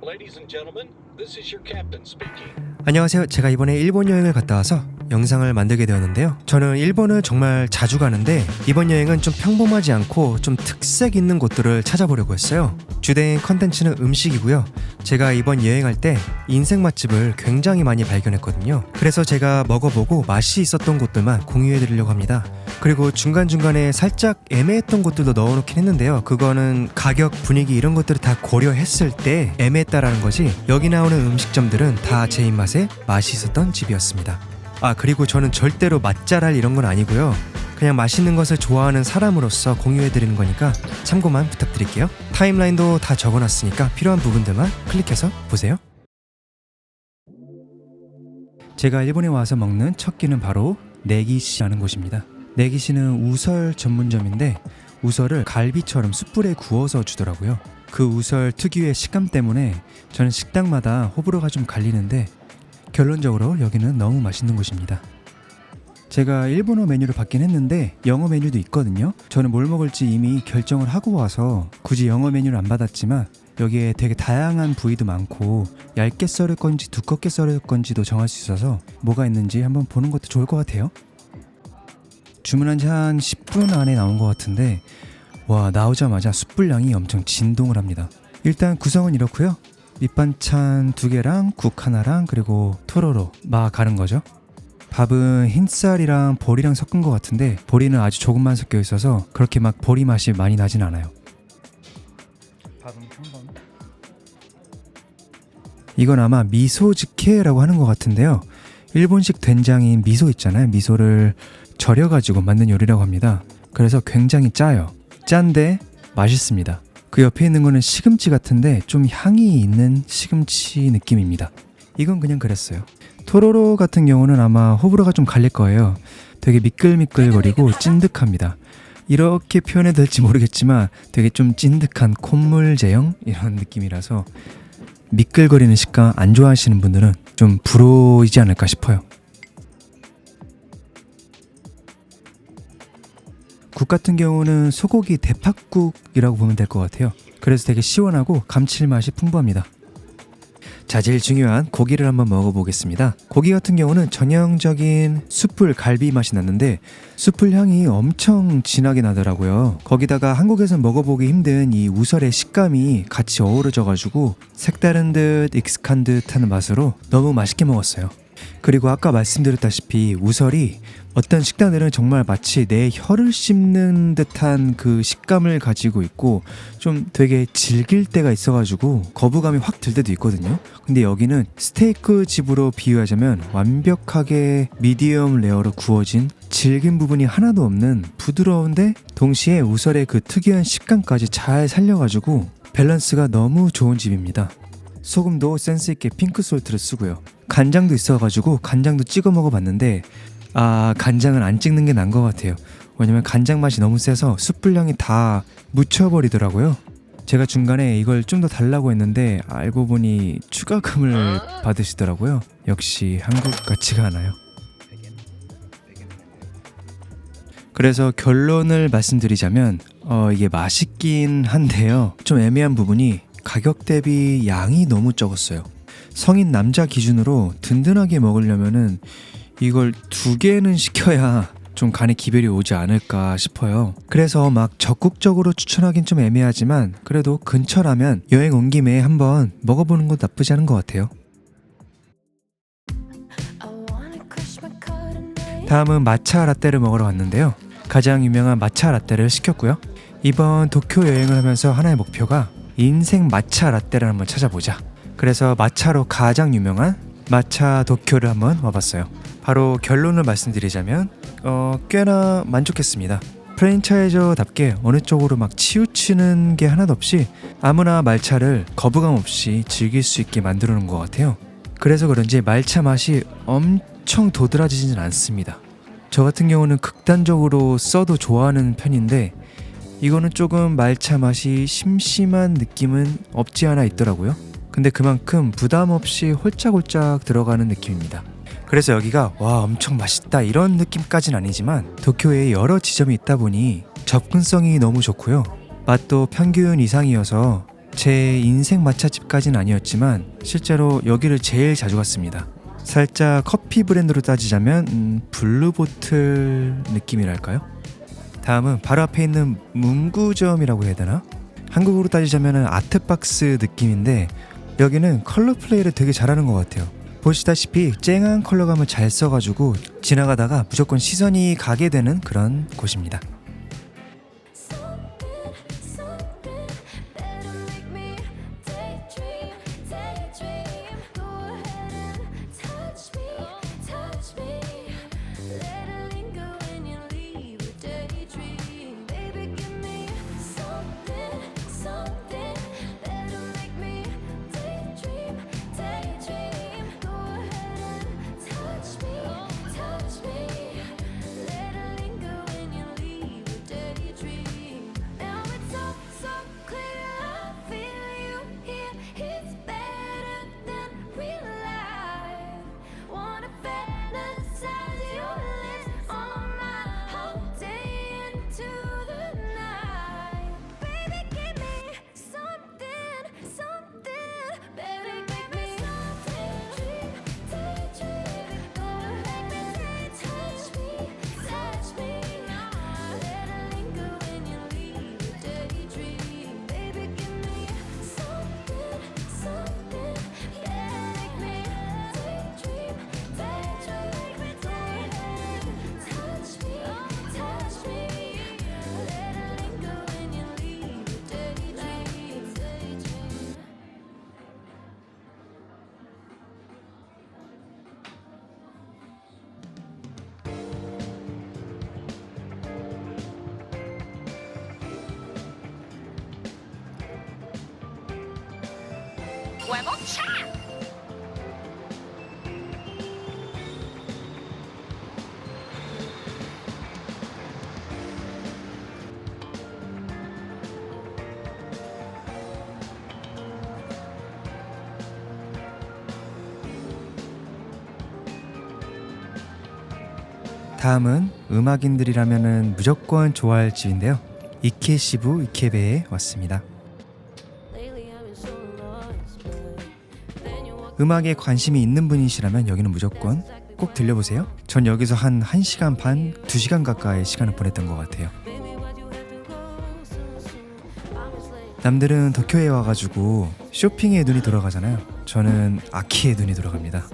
Ladies and gentlemen, this is your captain speaking. 안녕하세요. 제가 이번에 일본 여행을 갔다 와서 영상을 만들게 되었는데요. 저는 일본을 정말 자주 가는데 이번 여행은 좀 평범하지 않고 좀 특색 있는 곳들을 찾아보려고 했어요. 주된 컨텐츠는 음식이고요. 제가 이번 여행할 때 인생 맛집을 굉장히 많이 발견했거든요. 그래서 제가 먹어보고 맛이 있었던 곳들만 공유해드리려고 합니다. 그리고 중간중간에 살짝 애매했던 곳들도 넣어놓긴 했는데요. 그거는 가격, 분위기 이런 것들을 다 고려했을 때 애매했다라는 거지, 여기 나오는 음식점들은 다 제 입맛에 맛이 있었던 집이었습니다. 그리고 저는 절대로 맛잘알 이런 건 아니고요. 그냥 맛있는 것을 좋아하는 사람으로서 공유해드리는 거니까 참고만 부탁드릴게요. 타임라인도 다 적어놨으니까 필요한 부분들만 클릭해서 보세요. 제가 일본에 와서 먹는 첫 끼는 바로 네기시라는 곳입니다. 네기시는 우설 전문점인데 우설을 갈비처럼 숯불에 구워서 주더라고요. 그 우설 특유의 식감 때문에 저는 식당마다 호불호가 좀 갈리는데 결론적으로 여기는 너무 맛있는 곳입니다. 제가 일본어 메뉴를 받긴 했는데 영어 메뉴도 있거든요. 저는 뭘 먹을지 이미 결정을 하고 와서 굳이 영어 메뉴를 안 받았지만 여기에 되게 다양한 부위도 많고 얇게 썰을 건지 두껍게 썰을 건지도 정할 수 있어서 뭐가 있는지 한번 보는 것도 좋을 것 같아요. 주문한 지 한 10분 안에 나온 것 같은데 와, 나오자마자 숯불향이 엄청 진동을 합니다. 일단 구성은 이렇고요. 밑반찬 2개랑 국 하나랑 그리고 토로로 막 가는 거죠. 밥은 흰쌀이랑 보리랑 섞은 것 같은데 보리는 아주 조금만 섞여 있어서 그렇게 막 보리 맛이 많이 나진 않아요. 밥은 평범. 이건 아마 미소즈케라고 하는 것 같은데요. 일본식 된장인 미소 있잖아요. 미소를 절여가지고 만든 요리라고 합니다. 그래서 굉장히 짜요. 짠데 맛있습니다. 그 옆에 있는 거는 시금치 같은데 좀 향이 있는 시금치 느낌입니다. 이건 그냥 그랬어요. 토로로 같은 경우는 아마 호불호가 좀 갈릴 거예요. 되게 미끌미끌거리고 찐득합니다. 이렇게 표현해도 될지 모르겠지만 되게 좀 찐득한 콧물 제형 이런 느낌이라서 미끌거리는 식감 안 좋아하시는 분들은 좀 불호이지 않을까 싶어요. 국 같은 경우는 소고기 대팍국이라고 보면 될 것 같아요. 그래서 되게 시원하고 감칠맛이 풍부합니다. 자, 제일 중요한 고기를 한번 먹어보겠습니다. 고기 같은 경우는 전형적인 숯불 갈비 맛이 났는데 숯불 향이 엄청 진하게 나더라고요. 거기다가 한국에서 먹어보기 힘든 이 우설의 식감이 같이 어우러져가지고 색다른 듯 익숙한 듯한 맛으로 너무 맛있게 먹었어요. 그리고 아까 말씀드렸다시피 우설이 어떤 식당들은 정말 마치 내 혀를 씹는 듯한 그 식감을 가지고 있고 좀 되게 질길 때가 있어가지고 거부감이 확 들 때도 있거든요. 근데 여기는 스테이크 집으로 비유하자면 완벽하게 미디엄 레어로 구워진 질긴 부분이 하나도 없는 부드러운데 동시에 우설의 그 특이한 식감까지 잘 살려가지고 밸런스가 너무 좋은 집입니다. 소금도 센스있게 핑크솔트를 쓰고요. 간장도 있어가지고 간장도 찍어 먹어봤는데 간장은 안 찍는 게 나은 것 같아요. 왜냐면 간장 맛이 너무 세서 숯불향이 다 묻혀버리더라고요. 제가 중간에 이걸 좀 더 달라고 했는데 알고 보니 추가금을 받으시더라고요. 역시 한국 같지가 않아요. 그래서 결론을 말씀드리자면 이게 맛있긴 한데요. 좀 애매한 부분이 가격 대비 양이 너무 적었어요. 성인 남자 기준으로 든든하게 먹으려면은 이걸 2개는 시켜야 좀 간에 기별이 오지 않을까 싶어요. 그래서 막 적극적으로 추천하긴 좀 애매하지만 그래도 근처라면 여행 온 김에 한번 먹어보는 것 나쁘지 않은 것 같아요. 다음은 마차 라떼를 먹으러 왔는데요. 가장 유명한 마차 라떼를 시켰고요. 이번 도쿄 여행을 하면서 하나의 목표가 인생 마차 라떼를 한번 찾아보자. 그래서 마차로 가장 유명한 마차 도쿄를 한번 와봤어요. 바로 결론을 말씀드리자면 꽤나 만족했습니다. 프랜차이저답게 어느 쪽으로 막 치우치는 게 하나도 없이 아무나 말차를 거부감 없이 즐길 수 있게 만들어 놓은 것 같아요. 그래서 그런지 말차 맛이 엄청 도드라지지는 않습니다. 저 같은 경우는 극단적으로 써도 좋아하는 편인데 이거는 조금 말차 맛이 심심한 느낌은 없지 않아 있더라고요. 근데 그만큼 부담 없이 홀짝홀짝 들어가는 느낌입니다. 그래서 여기가 와 엄청 맛있다 이런 느낌까지는 아니지만 도쿄에 여러 지점이 있다 보니 접근성이 너무 좋고요. 맛도 평균 이상이어서 제 인생 마차집까지는 아니었지만 실제로 여기를 제일 자주 갔습니다. 살짝 커피 브랜드로 따지자면 블루보틀 느낌이랄까요? 다음은 바로 앞에 있는 문구점이라고 해야 되나? 한국으로 따지자면 아트박스 느낌인데 여기는 컬러 플레이를 되게 잘하는 것 같아요. 보시다시피 쨍한 컬러감을 잘 써가지고 지나가다가 무조건 시선이 가게 되는 그런 곳입니다. 다음은 음악인들이라면 무조건 좋아할 집인데요. 이케시부 이케베에 왔습니다. 음악에 관심이 있는 분이시라면 여기는 무조건 꼭 들려보세요. 전 여기서 한 1시간 반, 2시간 가까이 시간을 보냈던 것 같아요. 남들은 도쿄에 와가지고 쇼핑에 눈이 돌아가잖아요. 저는 아키에 눈이 돌아갑니다.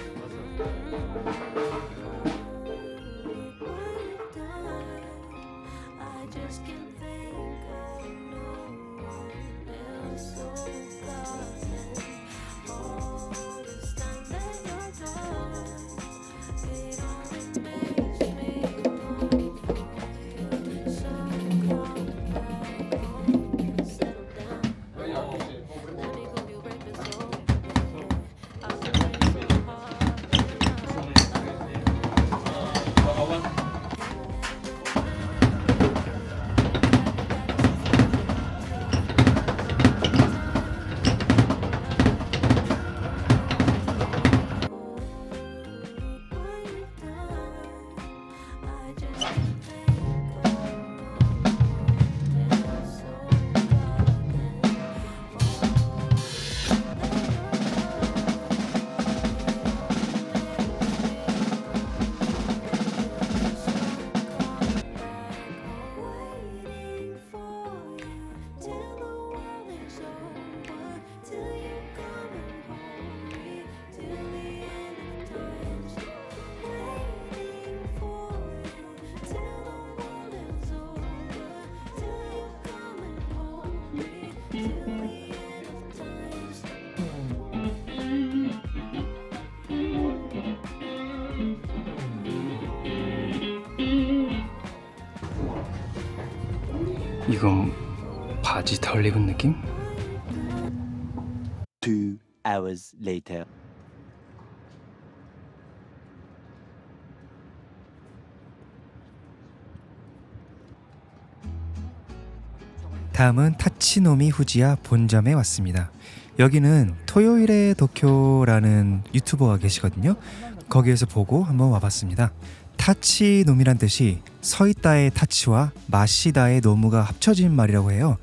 이건 바지 덜 입은 느낌? 2 hours later. 다음은 타치노미 후지야 본점에 왔습니다. 여기는 토요일의 도쿄라는 유튜버가 계시거든요. 거기에서 보고 한번 와봤습니다. 타치노미란 뜻이 서있다의 타치와 마시다의 노무가 합쳐진 말이라고 해요.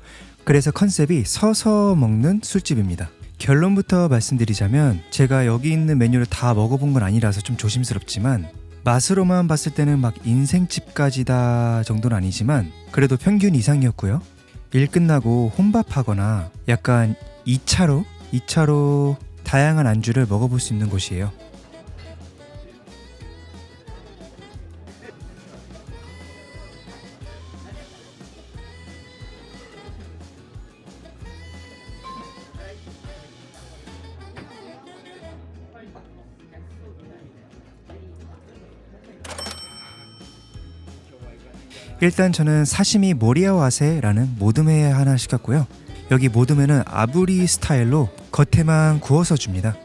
그래서 컨셉이 서서 먹는 술집입니다. 결론부터 말씀드리자면 제가 여기 있는 메뉴를 다 먹어본 건 아니라서 좀 조심스럽지만 맛으로만 봤을 때는 막 인생집까지다 정도는 아니지만 그래도 평균 이상이었고요. 일 끝나고 혼밥하거나 약간 2차로 다양한 안주를 먹어볼 수 있는 곳이에요. 일단 저는 사시미 모리아와세라는 모듬회 하나 시켰고요. 여기 모듬회는 아부리 스타일로 겉에만 구워서 줍니다.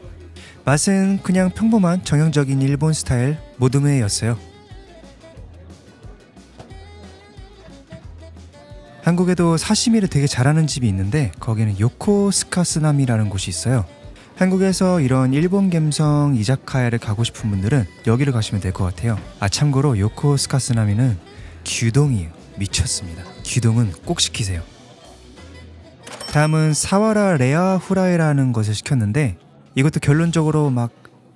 맛은 그냥 평범한 정형적인 일본 스타일 모듬회였어요. 한국에도 사시미를 되게 잘하는 집이 있는데 거기는 요코스카스나미라는 곳이 있어요. 한국에서 이런 일본 감성 이자카야를 가고 싶은 분들은 여기를 가시면 될 것 같아요. 참고로 요코스카스나미는 규동이에요. 미쳤습니다. 규동은 꼭 시키세요. 다음은 사와라 레아 후라이라는 것을 시켰는데 이것도 결론적으로 막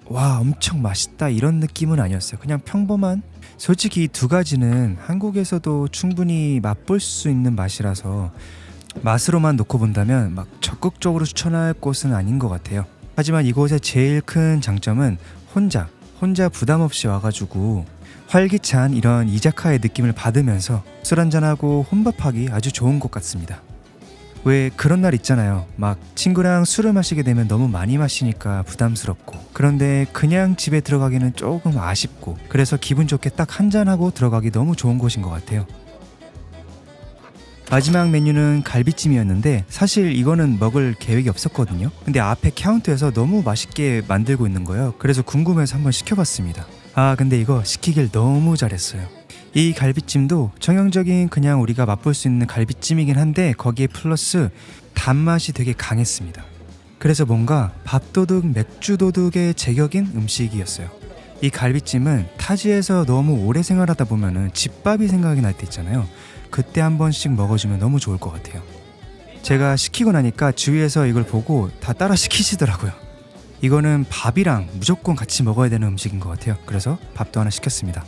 와 엄청 맛있다 이런 느낌은 아니었어요. 그냥 평범한, 솔직히 이 두 가지는 한국에서도 충분히 맛볼 수 있는 맛이라서 맛으로만 놓고 본다면 막 적극적으로 추천할 곳은 아닌 것 같아요. 하지만 이곳의 제일 큰 장점은 혼자 부담 없이 와가지고 활기찬 이런 이자카의 느낌을 받으면서 술 한잔하고 혼밥하기 아주 좋은 곳 같습니다. 왜 그런 날 있잖아요. 막 친구랑 술을 마시게 되면 너무 많이 마시니까 부담스럽고 그런데 그냥 집에 들어가기는 조금 아쉽고 그래서 기분 좋게 딱 한잔하고 들어가기 너무 좋은 곳인 것 같아요. 마지막 메뉴는 갈비찜이었는데 사실 이거는 먹을 계획이 없었거든요. 근데 앞에 카운터에서 너무 맛있게 만들고 있는 거예요. 그래서 궁금해서 한번 시켜봤습니다. 근데 이거 시키길 너무 잘했어요. 이 갈비찜도 정형적인 그냥 우리가 맛볼 수 있는 갈비찜이긴 한데 거기에 플러스 단맛이 되게 강했습니다. 그래서 뭔가 밥도둑, 맥주도둑의 제격인 음식이었어요. 이 갈비찜은 타지에서 너무 오래 생활하다 보면은 집밥이 생각이 날 때 있잖아요. 그때 한 번씩 먹어주면 너무 좋을 것 같아요. 제가 시키고 나니까 주위에서 이걸 보고 다 따라 시키시더라고요. 이거는 밥이랑 무조건 같이 먹어야 되는 음식인 것 같아요. 그래서 밥도 하나 시켰습니다.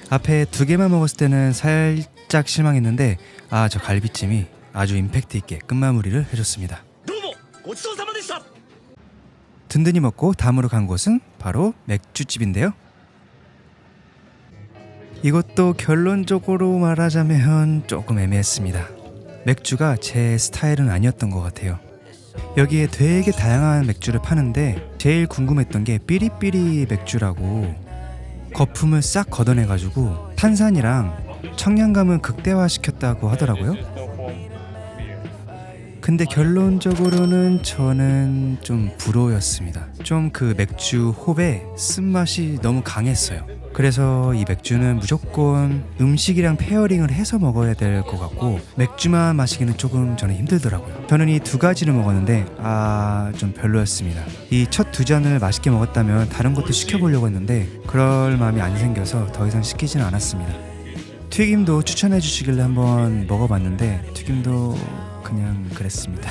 앞에 두 개만 먹었을 때는 살짝 실망했는데 저 갈비찜이 아주 임팩트 있게 끝마무리를 해줬습니다. 든든히 먹고 다음으로 간 곳은 바로 맥주집인데요. 이것도 결론적으로 말하자면 조금 애매했습니다. 맥주가 제 스타일은 아니었던 것 같아요. 여기에 되게 다양한 맥주를 파는데 제일 궁금했던 게 삐리삐리 맥주라고 거품을 싹 걷어내가지고 탄산이랑 청량감을 극대화시켰다고 하더라고요. 근데 결론적으로는 저는 좀 불호였습니다. 좀 그 맥주 홉의 쓴맛이 너무 강했어요. 그래서 이 맥주는 무조건 음식이랑 페어링을 해서 먹어야 될 것 같고 맥주만 마시기는 조금 저는 힘들더라고요. 저는 이 두 가지를 먹었는데 좀 별로였습니다. 이 첫 두 잔을 맛있게 먹었다면 다른 것도 시켜보려고 했는데 그럴 마음이 안 생겨서 더 이상 시키지는 않았습니다. 튀김도 추천해 주시길래 한번 먹어봤는데 튀김도 그냥 그랬습니다.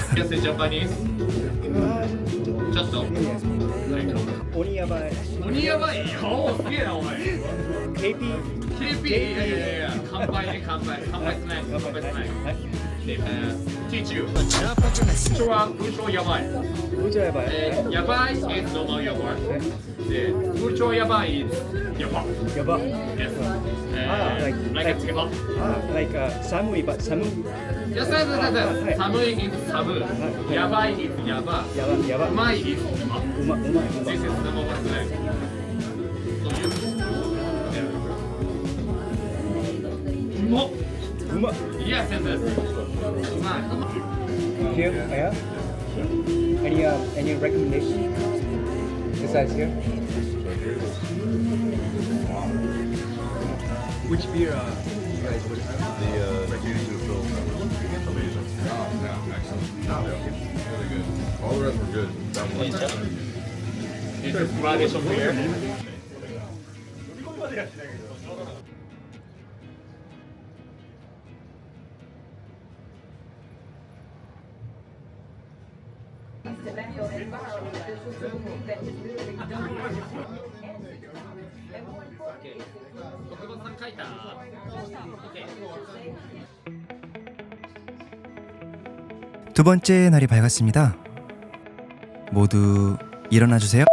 Samui, but Samu. Yes, Samui is Samu. Yabai is Yaba. Umai is Uma. This is number one flag. So you. Uma. Yes. Umai. Here, yeah. Any recommendation besides here? Which beer you guys would have? The Usual Film amazing. Excellent. Really good. All the rest were good. That one. This is gradation here. 두 번째 날이 밝았습니다. 모두 일어나 주세요.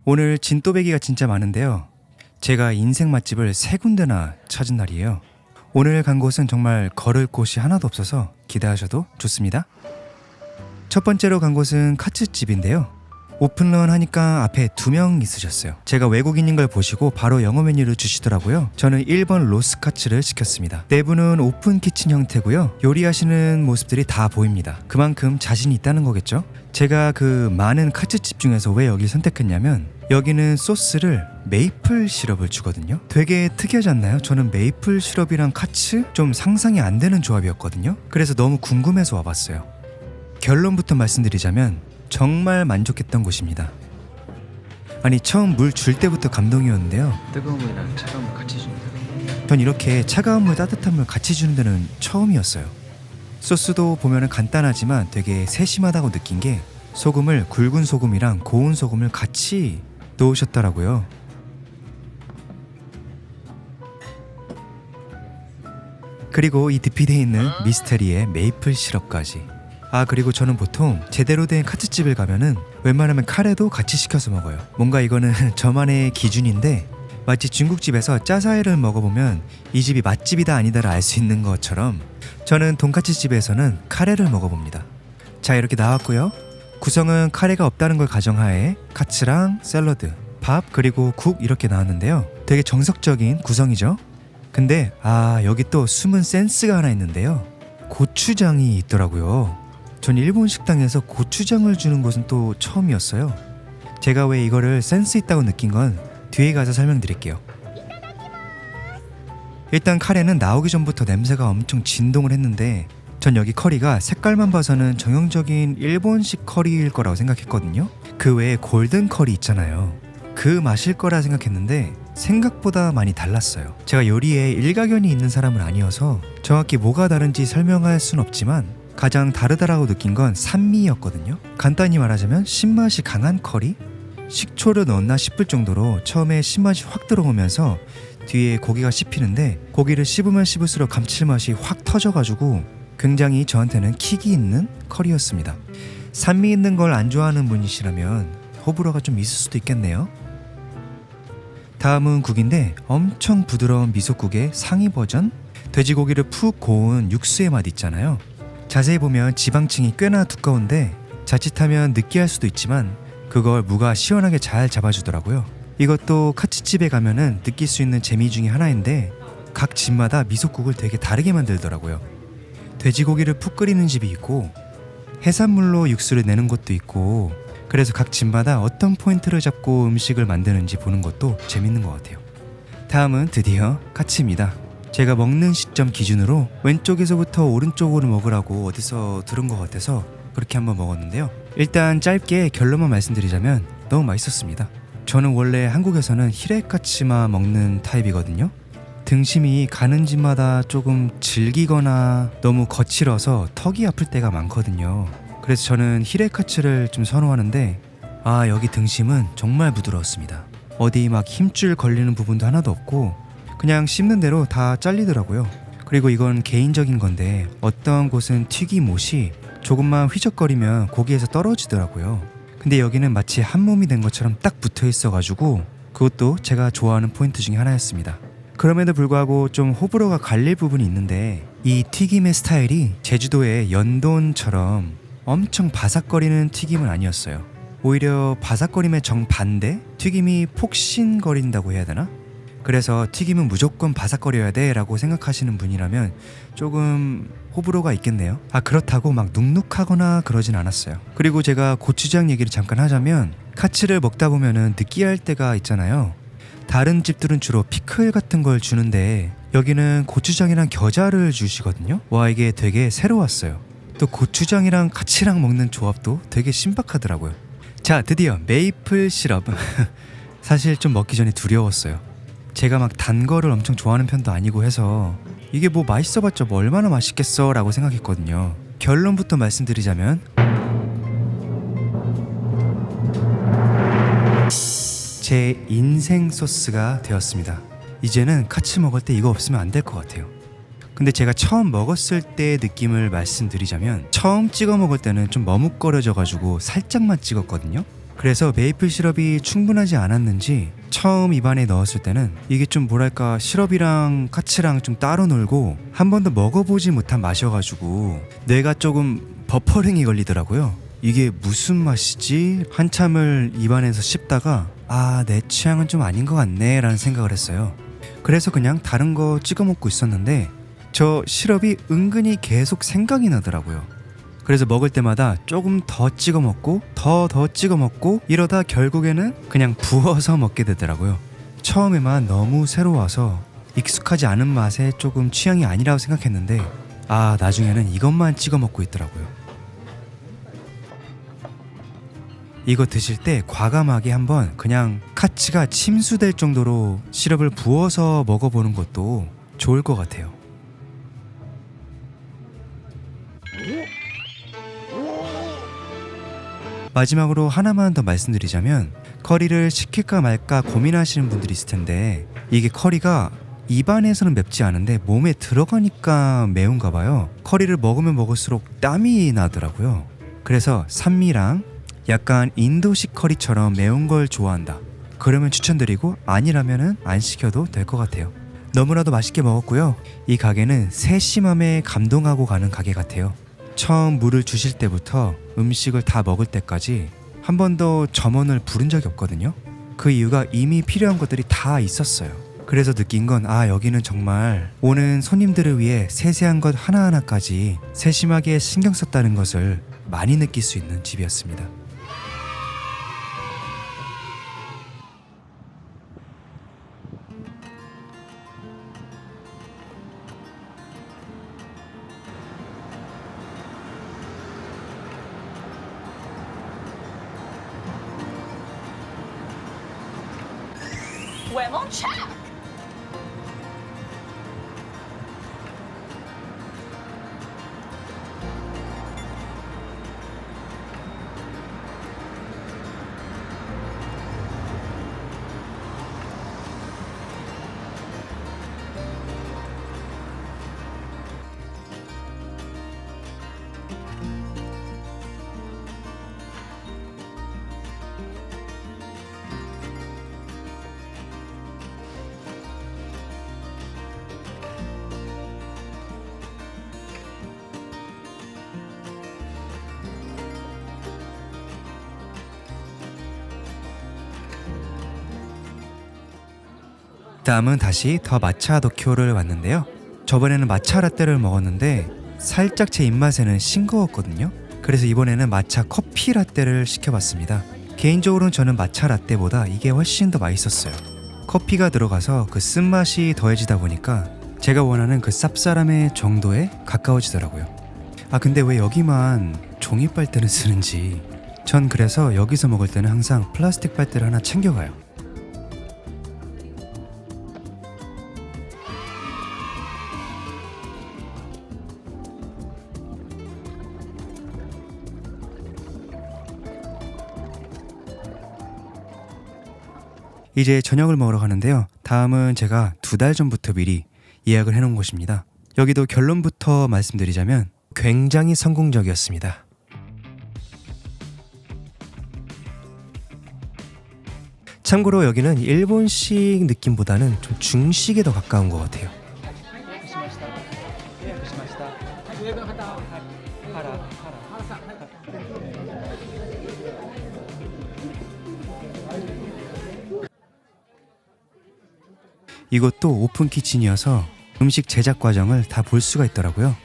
오늘 진또배기가 진짜 많은데요. 제가 인생 맛집을 3군데나 찾은 날이에요. 오늘 간 곳은 정말 걸을 곳이 하나도 없어서 기대하셔도 좋습니다. 첫 번째로 간 곳은 카츠집인데요. 오픈런 하니까 앞에 2명 있으셨어요. 제가 외국인인 걸 보시고 바로 영어 메뉴를 주시더라고요. 저는 1번 로스카츠를 시켰습니다. 내부는 오픈 키친 형태고요. 요리하시는 모습들이 다 보입니다. 그만큼 자신이 있다는 거겠죠? 제가 그 많은 카츠집 중에서 왜 여기를 선택했냐면 여기는 소스를 메이플 시럽을 주거든요. 되게 특이하지 않나요? 저는 메이플 시럽이랑 카츠 좀 상상이 안 되는 조합이었거든요. 그래서 너무 궁금해서 와봤어요. 결론부터 말씀드리자면 정말 만족했던 곳입니다. 아니 처음 물 줄 때부터 감동이었는데요. 뜨거운 물이랑 차가운 물 같이 줍니다. 전 이렇게 차가운 물 따뜻한 물 같이 주는 데는 처음이었어요. 소스도 보면은 간단하지만 되게 세심하다고 느낀 게 소금을 굵은 소금이랑 고운 소금을 같이 넣으셨더라고요. 그리고 이 디피되어 있는 미스테리의 메이플 시럽까지. 아 그리고 저는 보통 제대로 된 카츠집을 가면은 웬만하면 카레도 같이 시켜서 먹어요. 뭔가 이거는 저만의 기준인데 마치 중국집에서 짜사이를 먹어보면 이 집이 맛집이다 아니다를 알 수 있는 것처럼 저는 돈까츠집에서는 카레를 먹어봅니다. 자 이렇게 나왔고요. 구성은 카레가 없다는 걸 가정하에 카츠랑 샐러드, 밥 그리고 국 이렇게 나왔는데요. 되게 정석적인 구성이죠. 근데 여기 또 숨은 센스가 하나 있는데요. 고추장이 있더라고요. 전 일본 식당에서 고추장을 주는 곳은 또 처음이었어요. 제가 왜 이거를 센스 있다고 느낀 건 뒤에 가서 설명드릴게요. 일단 카레는 나오기 전부터 냄새가 엄청 진동을 했는데 전 여기 커리가 색깔만 봐서는 정형적인 일본식 커리일 거라고 생각했거든요. 그 외에 골든 커리 있잖아요. 그 맛일 거라 생각했는데 생각보다 많이 달랐어요. 제가 요리에 일가견이 있는 사람은 아니어서 정확히 뭐가 다른지 설명할 순 없지만 가장 다르다라고 느낀 건 산미였거든요. 간단히 말하자면 신맛이 강한 커리? 식초를 넣었나 싶을 정도로 처음에 신맛이 확 들어오면서 뒤에 고기가 씹히는데 고기를 씹으면 씹을수록 감칠맛이 확 터져가지고 굉장히 저한테는 킥이 있는 커리였습니다. 산미 있는 걸 안 좋아하는 분이시라면 호불호가 좀 있을 수도 있겠네요. 다음은 국인데 엄청 부드러운 미소국의 상위 버전? 돼지고기를 푹 고운 육수의 맛 있잖아요. 자세히 보면 지방층이 꽤나 두꺼운데 자칫하면 느끼할 수도 있지만 그걸 무가 시원하게 잘 잡아주더라고요. 이것도 카츠집에 가면은 느낄 수 있는 재미 중에 하나인데 각 집마다 미소국을 되게 다르게 만들더라고요. 돼지고기를 푹 끓이는 집이 있고 해산물로 육수를 내는 곳도 있고 그래서 각 집마다 어떤 포인트를 잡고 음식을 만드는지 보는 것도 재밌는 것 같아요. 다음은 드디어 카츠입니다. 제가 먹는 시점 기준으로 왼쪽에서부터 오른쪽으로 먹으라고 어디서 들은 것 같아서 그렇게 한번 먹었는데요. 일단 짧게 결론만 말씀드리자면 너무 맛있었습니다. 저는 원래 한국에서는 히레카츠만 먹는 타입이거든요. 등심이 가는 집마다 조금 질기거나 너무 거칠어서 턱이 아플 때가 많거든요. 그래서 저는 히레카츠를 좀 선호하는데 여기 등심은 정말 부드러웠습니다. 어디 막 힘줄 걸리는 부분도 하나도 없고 그냥 씹는 대로 다 잘리더라고요. 그리고 이건 개인적인 건데 어떤 곳은 튀김옷이 조금만 휘적거리면 고기에서 떨어지더라고요. 근데 여기는 마치 한 몸이 된 것처럼 딱 붙어 있어가지고 그것도 제가 좋아하는 포인트 중에 하나였습니다. 그럼에도 불구하고 좀 호불호가 갈릴 부분이 있는데 이 튀김의 스타일이 제주도의 연돈처럼 엄청 바삭거리는 튀김은 아니었어요. 오히려 바삭거림의 정반대? 튀김이 폭신거린다고 해야 되나? 그래서 튀김은 무조건 바삭거려야 돼 라고 생각하시는 분이라면 조금 호불호가 있겠네요. 그렇다고 막 눅눅하거나 그러진 않았어요. 그리고 제가 고추장 얘기를 잠깐 하자면 카츠를 먹다 보면은 느끼할 때가 있잖아요. 다른 집들은 주로 피클 같은 걸 주는데 여기는 고추장이랑 겨자를 주시거든요. 와 이게 되게 새로웠어요. 또 고추장이랑 카츠랑 먹는 조합도 되게 신박하더라고요. 자, 드디어 메이플 시럽. 사실 좀 먹기 전에 두려웠어요. 제가 막 단 거를 엄청 좋아하는 편도 아니고 해서 이게 뭐 맛있어봤자 뭐 얼마나 맛있겠어 라고 생각했거든요. 결론부터 말씀드리자면 제 인생 소스가 되었습니다. 이제는 같이 먹을 때 이거 없으면 안 될 것 같아요. 근데 제가 처음 먹었을 때의 느낌을 말씀드리자면 처음 찍어 먹을 때는 좀 머뭇거려져가지고 살짝만 찍었거든요. 그래서 메이플 시럽이 충분하지 않았는지 처음 입안에 넣었을 때는 이게 좀 뭐랄까 시럽이랑 카츠랑 좀 따로 놀고 한 번도 먹어보지 못한 맛이어가지고 뇌가 조금 버퍼링이 걸리더라고요. 이게 무슨 맛이지? 한참을 입안에서 씹다가 아, 내 취향은 좀 아닌 것 같네 라는 생각을 했어요. 그래서 그냥 다른 거 찍어 먹고 있었는데 저 시럽이 은근히 계속 생각이 나더라고요. 그래서 먹을 때마다 조금 더 찍어 먹고 더 찍어 먹고 이러다 결국에는 그냥 부어서 먹게 되더라고요. 처음에만 너무 새로워서 익숙하지 않은 맛에 조금 취향이 아니라고 생각했는데 아, 나중에는 이것만 찍어 먹고 있더라고요. 이거 드실 때 과감하게 한번 그냥 카츠가 침수될 정도로 시럽을 부어서 먹어보는 것도 좋을 것 같아요. 마지막으로 하나만 더 말씀드리자면 커리를 시킬까 말까 고민하시는 분들이 있을 텐데 이게 커리가 입안에서는 맵지 않은데 몸에 들어가니까 매운가 봐요. 커리를 먹으면 먹을수록 땀이 나더라고요. 그래서 산미랑 약간 인도식 커리처럼 매운 걸 좋아한다 그러면 추천드리고 아니라면은 안 시켜도 될 것 같아요. 너무나도 맛있게 먹었고요. 이 가게는 세심함에 감동하고 가는 가게 같아요. 처음 물을 주실 때부터 음식을 다 먹을 때까지 한 번도 점원을 부른 적이 없거든요. 그 이유가 이미 필요한 것들이 다 있었어요. 그래서 느낀 건 아, 여기는 정말 오는 손님들을 위해 세세한 것 하나하나까지 세심하게 신경 썼다는 것을 많이 느낄 수 있는 집이었습니다. 외모 체크! 다음은 다시 더 마차 도쿄를 왔는데요. 저번에는 마차 라떼를 먹었는데 살짝 제 입맛에는 싱거웠거든요. 그래서 이번에는 마차 커피 라떼를 시켜봤습니다. 개인적으로는 저는 마차 라떼보다 이게 훨씬 더 맛있었어요. 커피가 들어가서 그 쓴맛이 더해지다 보니까 제가 원하는 그 쌉싸름의 정도에 가까워지더라고요. 아, 근데 왜 여기만 종이 빨대를 쓰는지. 전 그래서 여기서 먹을 때는 항상 플라스틱 빨대를 하나 챙겨가요. 이제 저녁을 먹으러 가는데요. 다음은 제가 2달 전부터 미리 예약을 해놓은 곳입니다. 여기도 결론부터 말씀드리자면 굉장히 성공적이었습니다. 참고로 여기는 일본식 느낌보다는 좀 중식에 더 가까운 것 같아요. 이것도 오픈 키친이어서 음식 제작 과정을 다 볼 수가 있더라고요.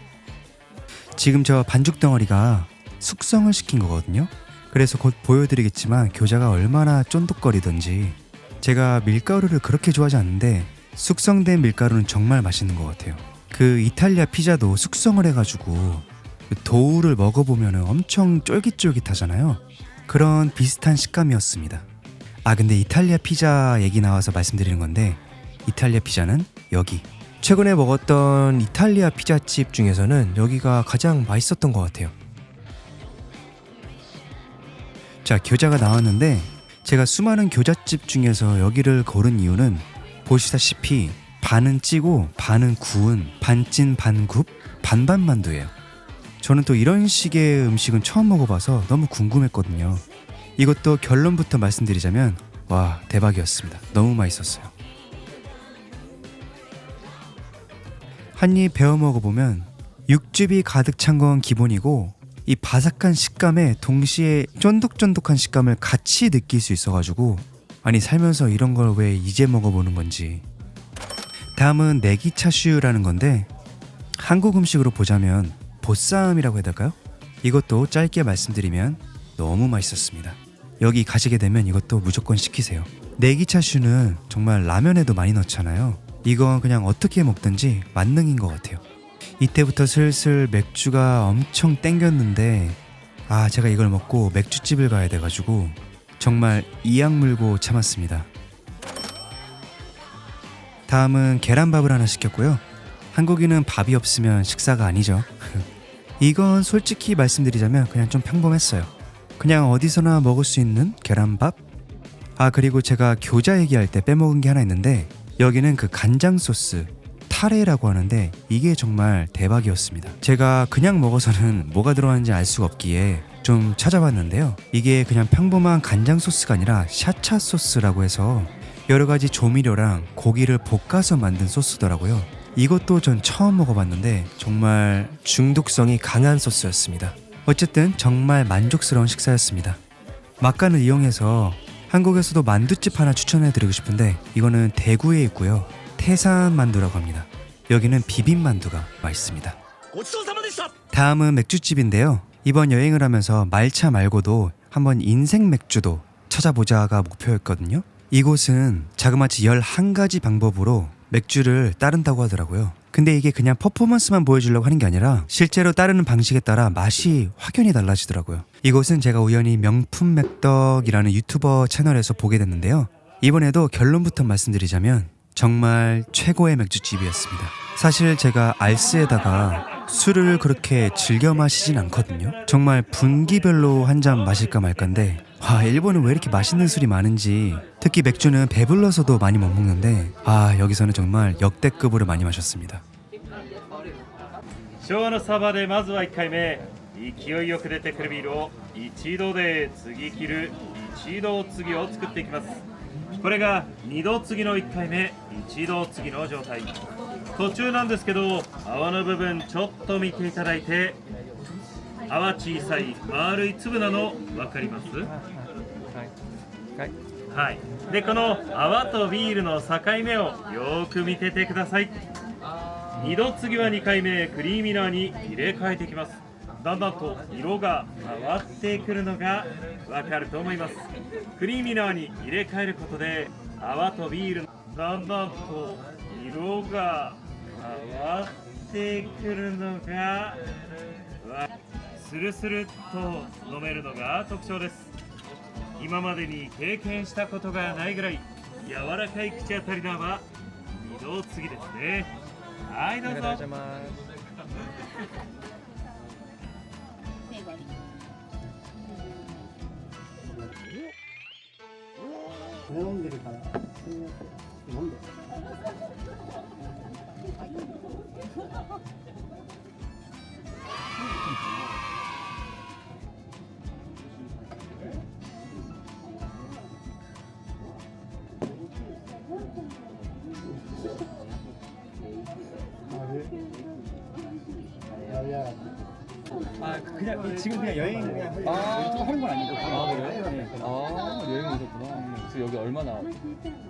지금 저 반죽 덩어리가 숙성을 시킨 거거든요. 그래서 곧 보여드리겠지만 교자가 얼마나 쫀득거리던지. 제가 밀가루를 그렇게 좋아하지 않는데 숙성된 밀가루는 정말 맛있는 것 같아요. 그 이탈리아 피자도 숙성을 해가지고 도우를 먹어보면 엄청 쫄깃쫄깃하잖아요. 그런 비슷한 식감이었습니다. 아 근데 이탈리아 피자 얘기 나와서 말씀드리는 건데 이탈리아 피자는 여기 최근에 먹었던 이탈리아 피자집 중에서는 여기가 가장 맛있었던 것 같아요. 자 교자가 나왔는데 제가 수많은 교자집 중에서 여기를 고른 이유는 보시다시피 반은 찌고 반은 구운 반찐 반굽 반반 만두예요. 저는 또 이런 식의 음식은 처음 먹어봐서 너무 궁금했거든요. 이것도 결론부터 말씀드리자면 와 대박이었습니다. 너무 맛있었어요. 한 입 베어 먹어보면 육즙이 가득 찬 건 기본이고 이 바삭한 식감에 동시에 쫀득쫀득한 식감을 같이 느낄 수 있어가지고 아니 살면서 이런 걸 왜 이제 먹어보는 건지. 다음은 네기차슈라는 건데 한국 음식으로 보자면 보쌈이라고 해야 될까요? 이것도 짧게 말씀드리면 너무 맛있었습니다. 여기 가시게 되면 이것도 무조건 시키세요. 네기차슈는 정말 라면에도 많이 넣잖아요. 이건 그냥 어떻게 먹든지 만능인 것 같아요. 이때부터 슬슬 맥주가 엄청 땡겼는데 아 제가 이걸 먹고 맥주집을 가야 돼가지고 정말 이악 물고 참았습니다. 다음은 계란밥을 하나 시켰고요. 한국인은 밥이 없으면 식사가 아니죠. 이건 솔직히 말씀드리자면 그냥 좀 평범했어요. 그냥 어디서나 먹을 수 있는 계란밥? 아 그리고 제가 교자 얘기할 때 빼먹은 게 하나 있는데 여기는 그 간장 소스 타레라고 하는데 이게 정말 대박이었습니다. 제가 그냥 먹어서는 뭐가 들어가는지 알 수가 없기에 좀 찾아봤는데요. 이게 그냥 평범한 간장 소스가 아니라 샤차 소스라고 해서 여러 가지 조미료랑 고기를 볶아서 만든 소스더라고요. 이것도 전 처음 먹어봤는데 정말 중독성이 강한 소스였습니다. 어쨌든 정말 만족스러운 식사였습니다. 막간을 이용해서 한국에서도 만두집 하나 추천해드리고 싶은데 이거는 대구에 있고요. 태산 만두라고 합니다. 여기는 비빔만두가 맛있습니다. 다음은 맥주집인데요. 이번 여행을 하면서 말차 말고도 한번 인생 맥주도 찾아보자가 목표였거든요. 이곳은 자그마치 11가지 방법으로 맥주를 따른다고 하더라고요. 근데 이게 그냥 퍼포먼스만 보여주려고 하는 게 아니라 실제로 따르는 방식에 따라 맛이 확연히 달라지더라고요. 이곳은 제가 우연히 명품 맥덕이라는 유튜버 채널에서 보게 됐는데요. 이번에도 결론부터 말씀드리자면 정말 최고의 맥주집이었습니다. 사실 제가 알스에다가 술을 그렇게 즐겨 마시진 않거든요. 정말 분기별로 한 잔 마실까 말까인데 와 일본은 왜 이렇게 맛있는 술이 많은지 특히 맥주는 배불러서도 많이 못 먹는데 아 여기서는 정말 역대급으로 많이 마셨습니다. 昭和のサバでまずは1回目勢いよく出てくるビールを一度で継ぎ切る一度継ぎを作っていきます。これが2度継ぎの1回目一度継ぎの状態。途中なんですけど泡の部分ちょっと見ていただいて泡小さい丸い粒なの分かります？はい。でこの泡とビールの境目をよく見ててください。2度継ぎは2回目クリーミーナーに入れ替えていきます。だんだんと色が変わってくるのが分かると思います。クリーミーナーに入れ替えることで泡とビールだんだんと色が変わってくるのがスルスルっと飲めるのが特徴です。今までに経験したことがないぐらい柔らかい口当たりな泡2度継ぎですね。はいどうぞ。飲んでるから飲んで。아 그냥 지금 그냥 여행 그냥 하는 건 아니고 아 그래요? 네. 아 여행 오셨구나. 그래서 여기 얼마나?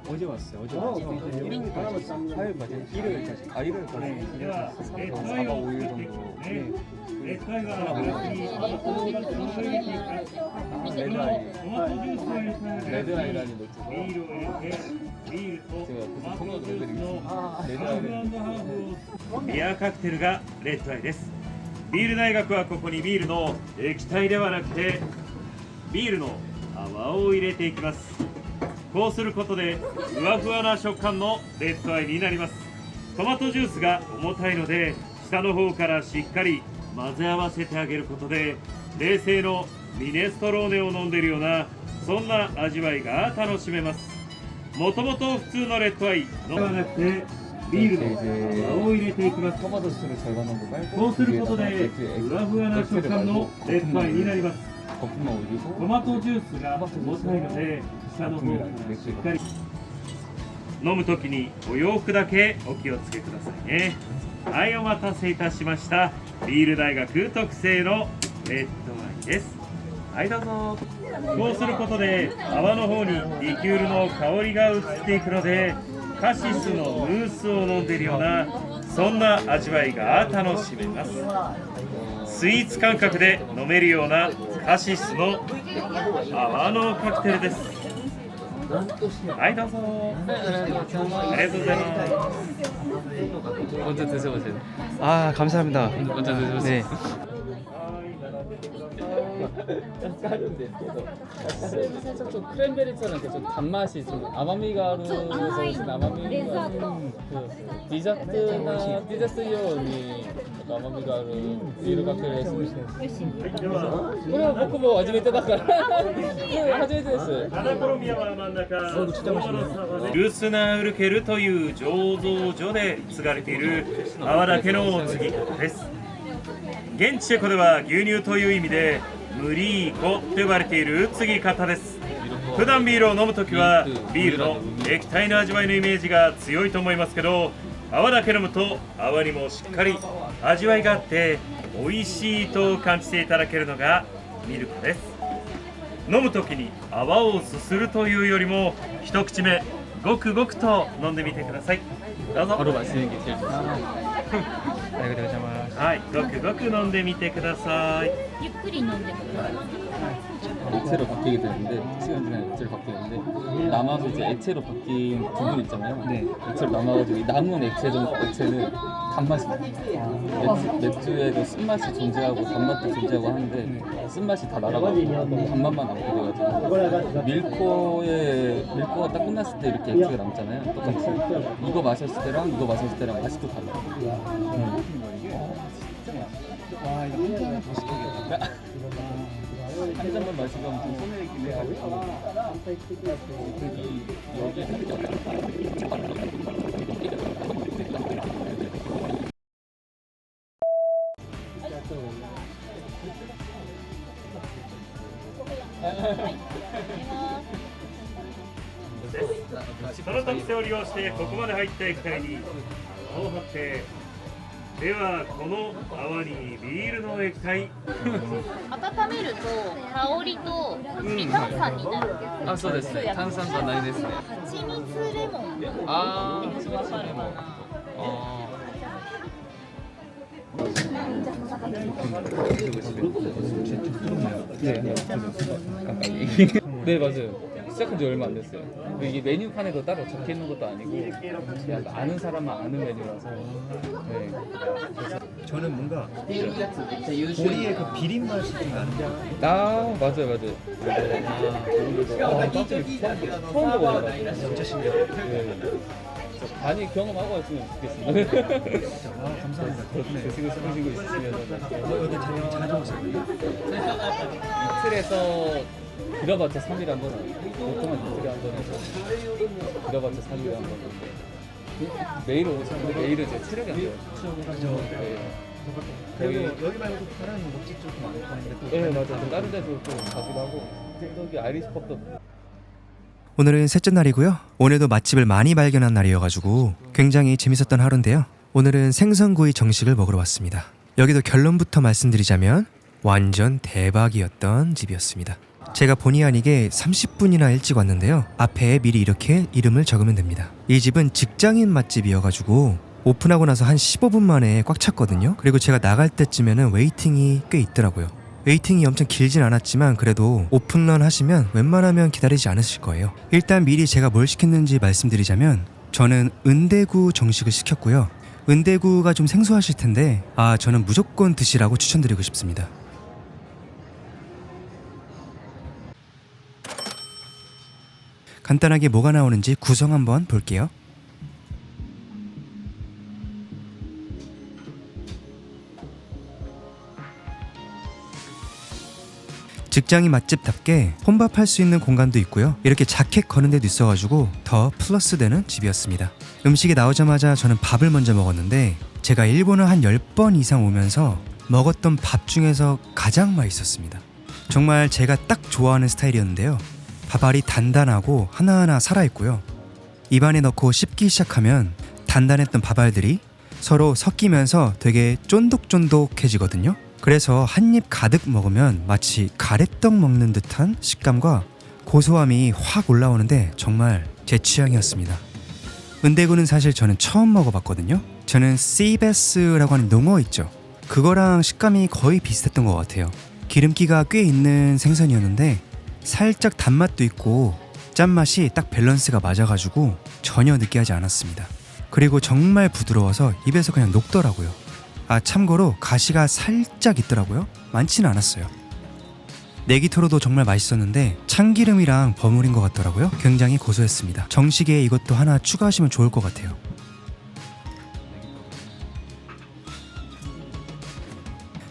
어제 왔어요. 어제 왔어요. 일요일까지. 화요일까지. 일요일까지. 아 일요일까지. 네. 4박 5일 정도. 네. 레드아이라는 노트. 제가 그래서 통역을 해드리겠습니다. 레드아이라는 ビアカクテルがレッドアイです。ビール大学はここにビールの液体ではなくてビールの泡を入れていきます。こうすることでふわふわな食感のレッドワインになります。トマトジュースが重たいので下の方からしっかり混ぜ合わせてあげることで冷製のミネストローネを飲んでいるようなそんな味わいが楽しめます。もともと普通のレッドワイン飲まなくてビールの泡を入れていきます。 토마토 소스를 절반 정도 깔고 こうすることで 위에다가 ふわふわな食感のレッドワインになります。 거품만 올리고 トマトジュースが重たいので下の方からしっかり飲むときにお洋服だけお気をつけくださいね。はい、お待たせいたしました。ビール大学特製のレッドワインです。はい、どうぞ。こうすることで泡の方にリキュールの香りが移っていくのでカシスのムースを飲んでいるようなそんな味わいが楽しめます。スイーツ感覚で飲めるようなカシスの泡のカクテルです。はい、どうぞ。ありがとうございます。 먼저 드셔보세요. 아 감사합니다. 먼저 드셔보세요. 네. 살짝 좀 크랜베리처럼 이렇게 좀 단맛이 좀 아마미가루에서 오신 아마미가루 그 디저트용に 아마미가루ビール 칵테일 했습니다. これは僕も初めてだから初めてです。アナコロミアは真ん中、ルスナウルケルという醸造所で継がれている泡だけの継ぎ方です。現地チェコでは牛乳という意味でムリーコと呼ばれている継ぎ方です。普段ビールを飲むときはビールの液体の味わいのイメージが強いと思いますけど、泡だけ飲むと泡にもしっかり味わいがあって美味しいと感じていただけるのがミルクです。飲むときに泡をすするというよりも一口目ごくごくと飲んでみてください。どうぞ。 바로 마시는 게 제일 좋습니다. 네, はい、ごくごく飲んでみてください。ゆっくり飲んでください。 액체로 바뀌게 되는데 시간 지나면 액체로 바뀌는데 남아서 이제 액체로 바뀐 부분 있잖아요. 네. 액체로 남아가지고 이 남은 액체는 단맛이 나요. 맥주에도 쓴맛이 존재하고 단맛도 존재하고 하는데 쓴맛이 다 날아가지고 단맛만 남게 돼가지고 밀코가 딱 끝났을 때 이렇게 액체가 남잖아요. 똑같이 이거 마셨을 때랑 이거 마셨을 때랑 맛이 또 달라요. 와 이거 한 잔에 더 시켜야겠다. 한 잔만 마시고 하면 좀 소맥이긴 해가지고その特性を利用してここまで入った液体に泡を張って、ではこの泡にビールの液体温めると香りと微炭酸になるんですよ。 아, そうですね. 탄산도 많이 됐어요. 蜂蜜レモン。 아, わかるかな。 네 맞아요. 시작한 지 얼마 안 됐어요. 이게 메뉴판에도 따로 적혀 있는 것도 아니고 그냥 아는 사람만 아는 메뉴라서. 네. 저는 뭔가 보리의 그 비린 맛이 좀 나는데. 아 맞아요. 처음 먹어봐요. 진짜 신기해요. 네. 많이 경험하고 왔으면 좋겠습니다. 와 감사합니다. 덕분에 드시고 싶으신 거 있으시면 여기 자주 오세요. 이틀에서 길어봤자 3일 한 번, 보통은 이틀에 한 번 해서 길어봤자 3일에 한 번. 매일 오시는데 매일은 제 체력이 안 돼요. 그죠. 네. 그리고 여기 말고도 다른 먹집 좀 많을 거 아닌데 또. 네 맞아요. 또 다른 데도 또 가기도 하고 또 여기 아이리시 펍도. 오늘은 셋째 날이고요. 오늘도 맛집을 많이 발견한 날이어가지고 굉장히 재밌었던 하루인데요. 오늘은 생선구이 정식을 먹으러 왔습니다. 여기도 결론부터 말씀드리자면 완전 대박이었던 집이었습니다. 제가 본의 아니게 30분이나 일찍 왔는데요. 앞에 미리 이렇게 이름을 적으면 됩니다. 이 집은 직장인 맛집이어가지고 오픈하고 나서 한 15분 만에 꽉 찼거든요. 그리고 제가 나갈 때쯤에는 웨이팅이 꽤 있더라고요. 웨이팅이 엄청 길진 않았지만 그래도 오픈런 하시면 웬만하면 기다리지 않으실 거예요. 일단 미리 제가 뭘 시켰는지 말씀드리자면 저는 은대구 정식을 시켰고요. 은대구가 좀 생소하실 텐데 저는 무조건 드시라고 추천드리고 싶습니다. 간단하게 뭐가 나오는지 구성 한번 볼게요. 직장인 맛집답게 혼밥할 수 있는 공간도 있고요. 이렇게 자켓 거는 데도 있어가지고 더 플러스 되는 집이었습니다. 음식이 나오자마자 저는 밥을 먼저 먹었는데 제가 일본을 한 10번 이상 오면서 먹었던 밥 중에서 가장 맛있었습니다. 정말 제가 딱 좋아하는 스타일이었는데요. 밥알이 단단하고 하나하나 살아있고요. 입안에 넣고 씹기 시작하면 단단했던 밥알들이 서로 섞이면서 되게 쫀득쫀득해지거든요. 그래서 한 입 가득 먹으면 마치 가래떡 먹는 듯한 식감과 고소함이 확 올라오는데 정말 제 취향이었습니다. 은대구는 사실 저는 처음 먹어봤거든요. 저는 씨베스라고 하는 농어 있죠. 그거랑 식감이 거의 비슷했던 것 같아요. 기름기가 꽤 있는 생선이었는데 살짝 단맛도 있고 짠맛이 딱 밸런스가 맞아가지고 전혀 느끼하지 않았습니다. 그리고 정말 부드러워서 입에서 그냥 녹더라고요. 아, 참고로 가시가 살짝 있더라고요. 많지는 않았어요. 네기토로도 정말 맛있었는데 참기름이랑 버무린 것 같더라고요. 굉장히 고소했습니다. 정식에 이것도 하나 추가하시면 좋을 것 같아요.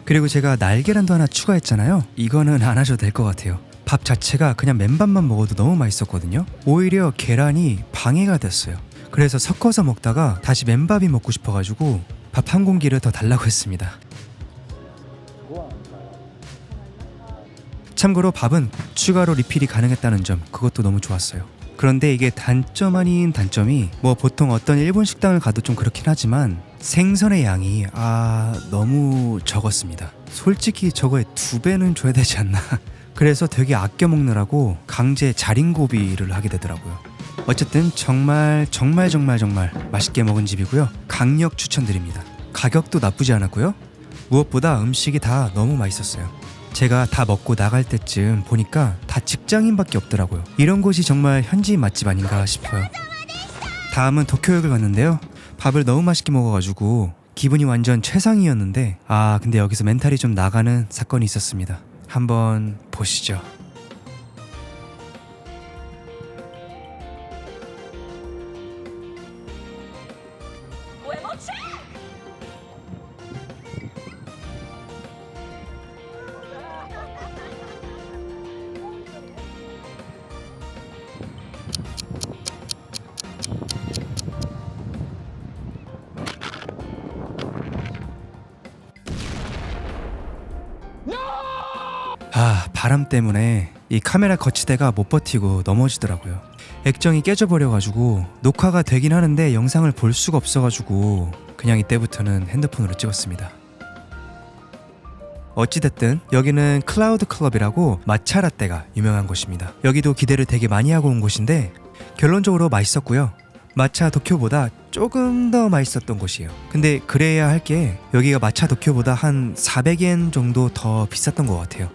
그리고 제가 날계란도 하나 추가했잖아요. 이거는 안 하셔도 될 것 같아요. 밥 자체가 그냥 맨밥만 먹어도 너무 맛있었거든요. 오히려 계란이 방해가 됐어요. 그래서 섞어서 먹다가 다시 맨밥이 먹고 싶어가지고 밥 한 공기를 더 달라고 했습니다. 참고로 밥은 추가로 리필이 가능했다는 점, 그것도 너무 좋았어요. 그런데 이게 단점 아닌 단점이 뭐 보통 어떤 일본 식당을 가도 좀 그렇긴 하지만 생선의 양이 너무 적었습니다. 솔직히 저거의 2배는 줘야 되지 않나. 그래서 되게 아껴 먹느라고 강제 자린고비를 하게 되더라고요. 어쨌든 정말 맛있게 먹은 집이고요. 강력 추천드립니다. 가격도 나쁘지 않았고요. 무엇보다 음식이 다 너무 맛있었어요. 제가 다 먹고 나갈 때쯤 보니까 다 직장인밖에 없더라고요. 이런 곳이 정말 현지인 맛집 아닌가 싶어요. 다음은 도쿄역을 갔는데요. 밥을 너무 맛있게 먹어가지고 기분이 완전 최상이었는데 근데 여기서 멘탈이 좀 나가는 사건이 있었습니다. 한번 보시죠. 바람 때문에 이 카메라 거치대가 못 버티고 넘어지더라고요. 액정이 깨져버려가지고 녹화가 되긴 하는데 영상을 볼 수가 없어가지고 그냥 이때부터는 핸드폰으로 찍었습니다. 어찌됐든 여기는 클라우드 클럽이라고 마차 라떼가 유명한 곳입니다. 여기도 기대를 되게 많이 하고 온 곳인데 결론적으로 맛있었고요. 마차 도쿄보다 조금 더 맛있었던 곳이에요. 근데 그래야 할 게 여기가 마차 도쿄보다 한 400엔 정도 더 비쌌던 것 같아요.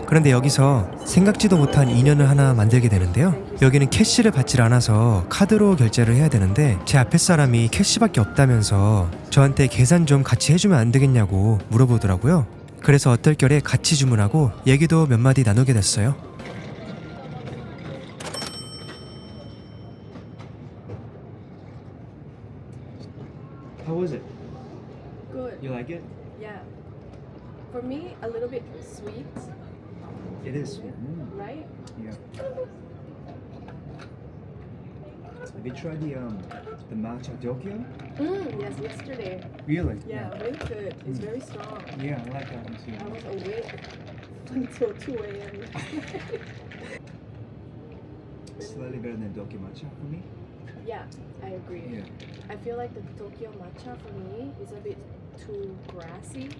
그런데 여기서 생각지도 못한 인연을 하나 만들게 되는데요. 여기는 캐시를 받질 않아서 카드로 결제를 해야 되는데 제 앞에 사람이 캐시밖에 없다면서 저한테 계산 좀 같이 해주면 안 되겠냐고 물어보더라고요. 그래서 어떨결에 같이 주문하고 얘기도 몇 마디 나누게 됐어요. How was it? Good. You like it? Yeah. For me, a little bit sweet, It is. right? Yeah. Have you tried the matcha Tokyo? Yes, yesterday. Really? Yeah, really good. It's very strong. Yeah, I like that one too. I was awake until 2 a.m. Slightly better than Tokyo matcha for me. Yeah, I agree. Yeah. I feel like the Tokyo matcha for me is a bit too grassy,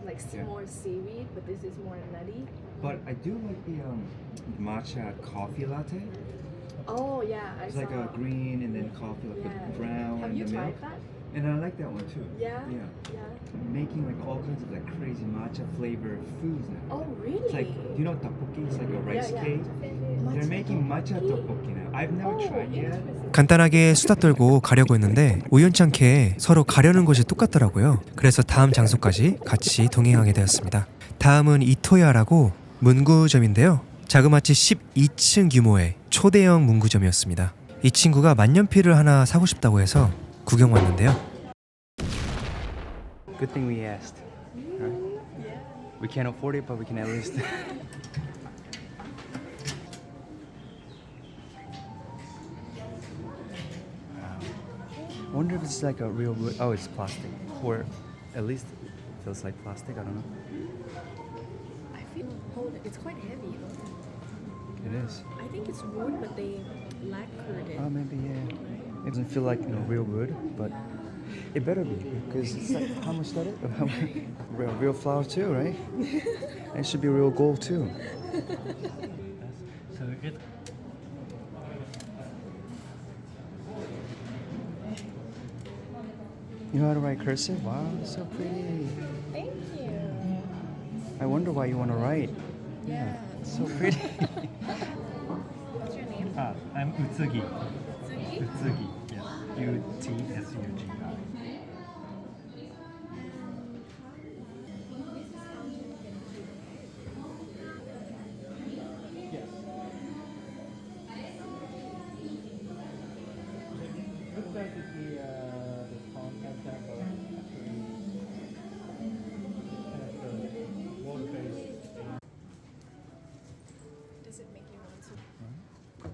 like Yeah. more seaweed, but this is more nutty. But I do like the matcha coffee latte. Oh yeah, I It's saw. like a green and then coffee, like Yeah. a brown Have in you the milk. tried that? And I like that one too. Yeah. Yeah. Yeah. Making like all kinds of like crazy matcha flavored foods now. Oh really? It's like, you know tteokbokki? It's like a rice yeah. cake. They're making matcha tteokbokki now. I've never Oh, tried yet. 간단하게 수다 떨고 가려고 했는데 우연찮게 서로 가려는 곳이 똑같더라고요. 그래서 다음 장소까지 같이 동행하게 되었습니다. 다음은 이토야라고 문구점인데요. 자그마치 12층 규모의 초대형 문구점이었습니다. 이 친구가 만년필을 하나 사고 싶다고 해서 구경 왔는데요. Good thing we asked. Right? We can't afford it, but we can at least. I wonder if it's like a real wood. Oh, it's plastic. Or at least it feels like plastic. I don't know. I feel. Hold it. It's quite heavy. Though. It is. I think it's wood, but they lacquered it. Oh, maybe, yeah. It doesn't feel like real wood, but it better be. Because it's like, how much that is? Real flour too, right? And it should be real gold too. So it You know how to write cursive? Wow, it's so pretty. Thank you. I wonder why you want to write. Yeah, it's so pretty. What's your name? I'm Utsugi. Suki? Utsugi. Yeah. UTSUG. Does it make you want to?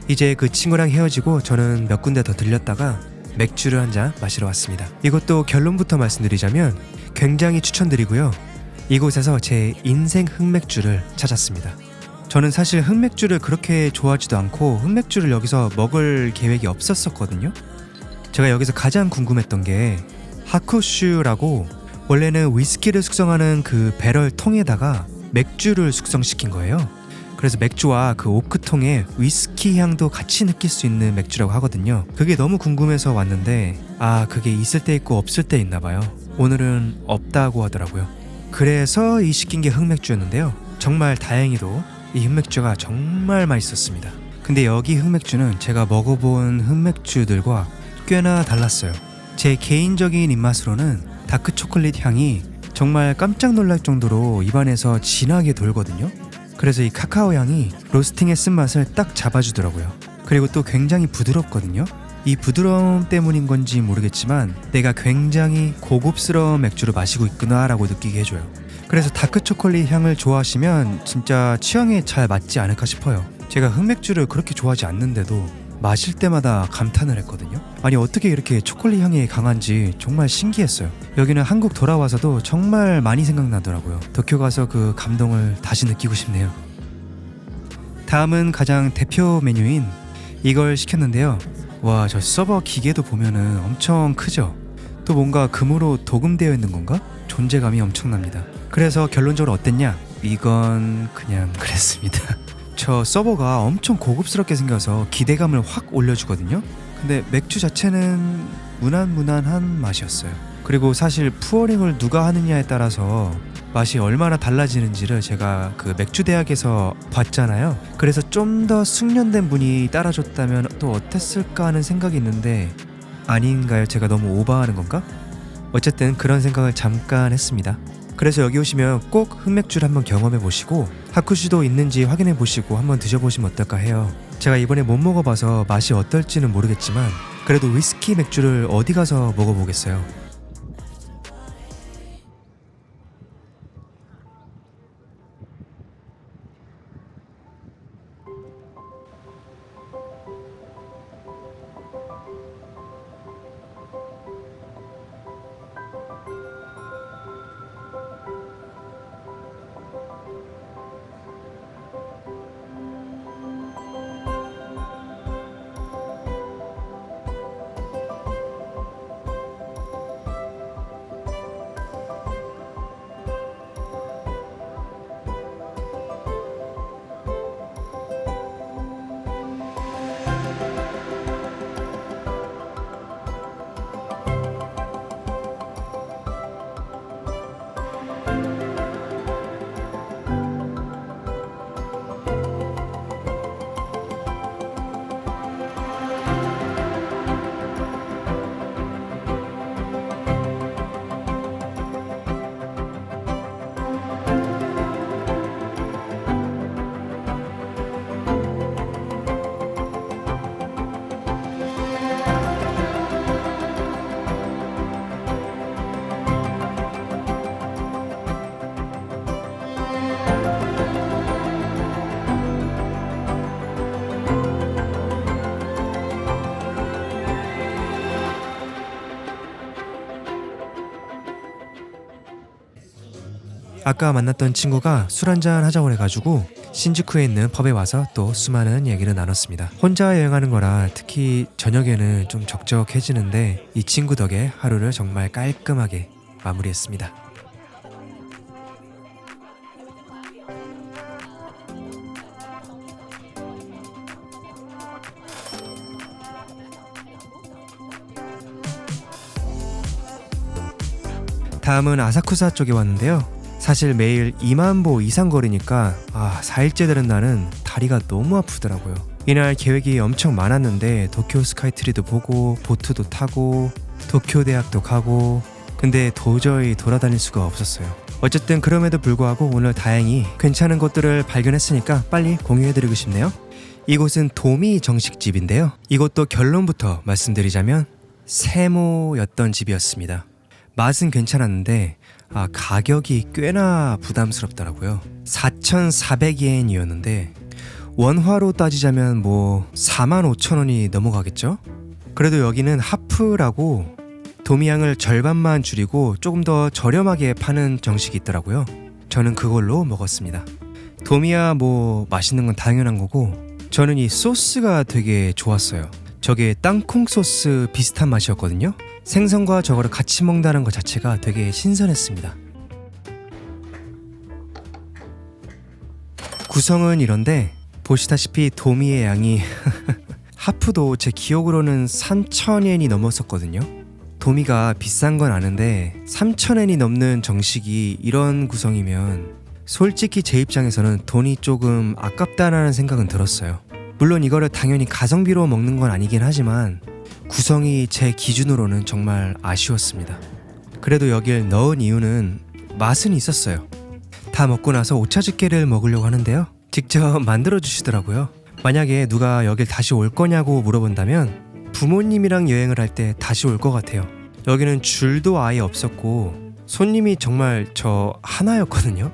이제 그 친구랑 헤어지고 저는 몇 군데 더 들렸다가 맥주를 한 잔 마시러 왔습니다. 이것도 결론부터 말씀드리자면 굉장히 추천드리고요. 이곳에서 제 인생 흑맥주를 찾았습니다. 저는 사실 흑맥주를 그렇게 좋아하지도 않고 흑맥주를 여기서 먹을 계획이 없었었거든요. 제가 여기서 가장 궁금했던 게 하쿠슈라고 원래는 위스키를 숙성하는 그 배럴 통에다가 맥주를 숙성시킨 거예요. 그래서 맥주와 그 오크통의 위스키 향도 같이 느낄 수 있는 맥주라고 하거든요. 그게 너무 궁금해서 왔는데 그게 있을 때 있고 없을 때 있나 봐요. 오늘은 없다고 하더라고요. 그래서 이 시킨 게 흑맥주였는데요. 정말 다행히도 이 흑맥주가 정말 맛있었습니다. 근데 여기 흑맥주는 제가 먹어본 흑맥주들과 꽤나 달랐어요. 제 개인적인 입맛으로는 다크 초콜릿 향이 정말 깜짝 놀랄 정도로 입안에서 진하게 돌거든요. 그래서 이 카카오 향이 로스팅의 쓴맛을 딱 잡아주더라고요. 그리고 또 굉장히 부드럽거든요. 이 부드러움 때문인 건지 모르겠지만 내가 굉장히 고급스러운 맥주를 마시고 있구나 라고 느끼게 해줘요. 그래서 다크 초콜릿 향을 좋아하시면 진짜 취향에 잘 맞지 않을까 싶어요. 제가 흑맥주를 그렇게 좋아하지 않는데도 마실 때마다 감탄을 했거든요. 아니 어떻게 이렇게 초콜릿 향이 강한지 정말 신기했어요. 여기는 한국 돌아와서도 정말 많이 생각나더라고요. 도쿄 가서 그 감동을 다시 느끼고 싶네요. 다음은 가장 대표 메뉴인 이걸 시켰는데요. 와, 저 서버 기계도 보면은 엄청 크죠? 또 뭔가 금으로 도금되어 있는 건가? 존재감이 엄청납니다. 그래서 결론적으로 어땠냐? 이건 그냥 그랬습니다. 저 서버가 엄청 고급스럽게 생겨서 기대감을 확 올려주거든요. 근데 맥주 자체는 무난무난한 맛이었어요. 그리고 사실 푸어링을 누가 하느냐에 따라서 맛이 얼마나 달라지는지를 제가 그 맥주 대학에서 봤잖아요. 그래서 좀 더 숙련된 분이 따라줬다면 또 어땠을까 하는 생각이 있는데 아닌가요? 제가 너무 오버하는 건가? 어쨌든 그런 생각을 잠깐 했습니다. 그래서 여기 오시면 꼭 흑맥주를 한번 경험해 보시고 하쿠슈도 있는지 확인해 보시고 한번 드셔보시면 어떨까 해요. 제가 이번에 못 먹어봐서 맛이 어떨지는 모르겠지만 그래도 위스키 맥주를 어디 가서 먹어보겠어요. 아까 만났던 친구가 술 한잔 하자고 해가지고 신주쿠에 있는 펍에 와서 또 수많은 얘기를 나눴습니다. 혼자 여행하는 거라 특히 저녁에는 좀 적적해지는데 이 친구 덕에 하루를 정말 깔끔하게 마무리했습니다. 다음은 아사쿠사 쪽에 왔는데요. 사실 매일 2만 보 이상 걸으니까 4일째 되는 날은 다리가 너무 아프더라고요. 이날 계획이 엄청 많았는데 도쿄 스카이트리도 보고 보트도 타고 도쿄 대학도 가고 근데 도저히 돌아다닐 수가 없었어요. 어쨌든 그럼에도 불구하고 오늘 다행히 괜찮은 곳들을 발견했으니까 빨리 공유해드리고 싶네요. 이곳은 도미 정식집인데요. 이곳도 결론부터 말씀드리자면 세모였던 집이었습니다. 맛은 괜찮았는데 가격이 꽤나 부담스럽더라고요. 4,400엔이었는데 원화로 따지자면 뭐 45,000원이 넘어가겠죠? 그래도 여기는 하프라고 도미양을 절반만 줄이고 조금 더 저렴하게 파는 정식이 있더라고요. 저는 그걸로 먹었습니다. 도미야 뭐 맛있는 건 당연한 거고 저는 이 소스가 되게 좋았어요. 저게 땅콩 소스 비슷한 맛이었거든요. 생선과 저거를 같이 먹는다는 것 자체가 되게 신선했습니다. 구성은 이런데 보시다시피 도미의 양이 하프도 제 기억으로는 3,000엔이 넘었었거든요. 도미가 비싼 건 아는데 3,000엔이 넘는 정식이 이런 구성이면 솔직히 제 입장에서는 돈이 조금 아깝다는 생각은 들었어요. 물론 이거를 당연히 가성비로 먹는 건 아니긴 하지만 구성이 제 기준으로는 정말 아쉬웠습니다. 그래도 여길 넣은 이유는 맛은 있었어요. 다 먹고 나서 오차즈케를 먹으려고 하는데요. 직접 만들어 주시더라고요. 만약에 누가 여길 다시 올 거냐고 물어본다면 부모님이랑 여행을 할 때 다시 올 것 같아요. 여기는 줄도 아예 없었고 손님이 정말 저 하나였거든요.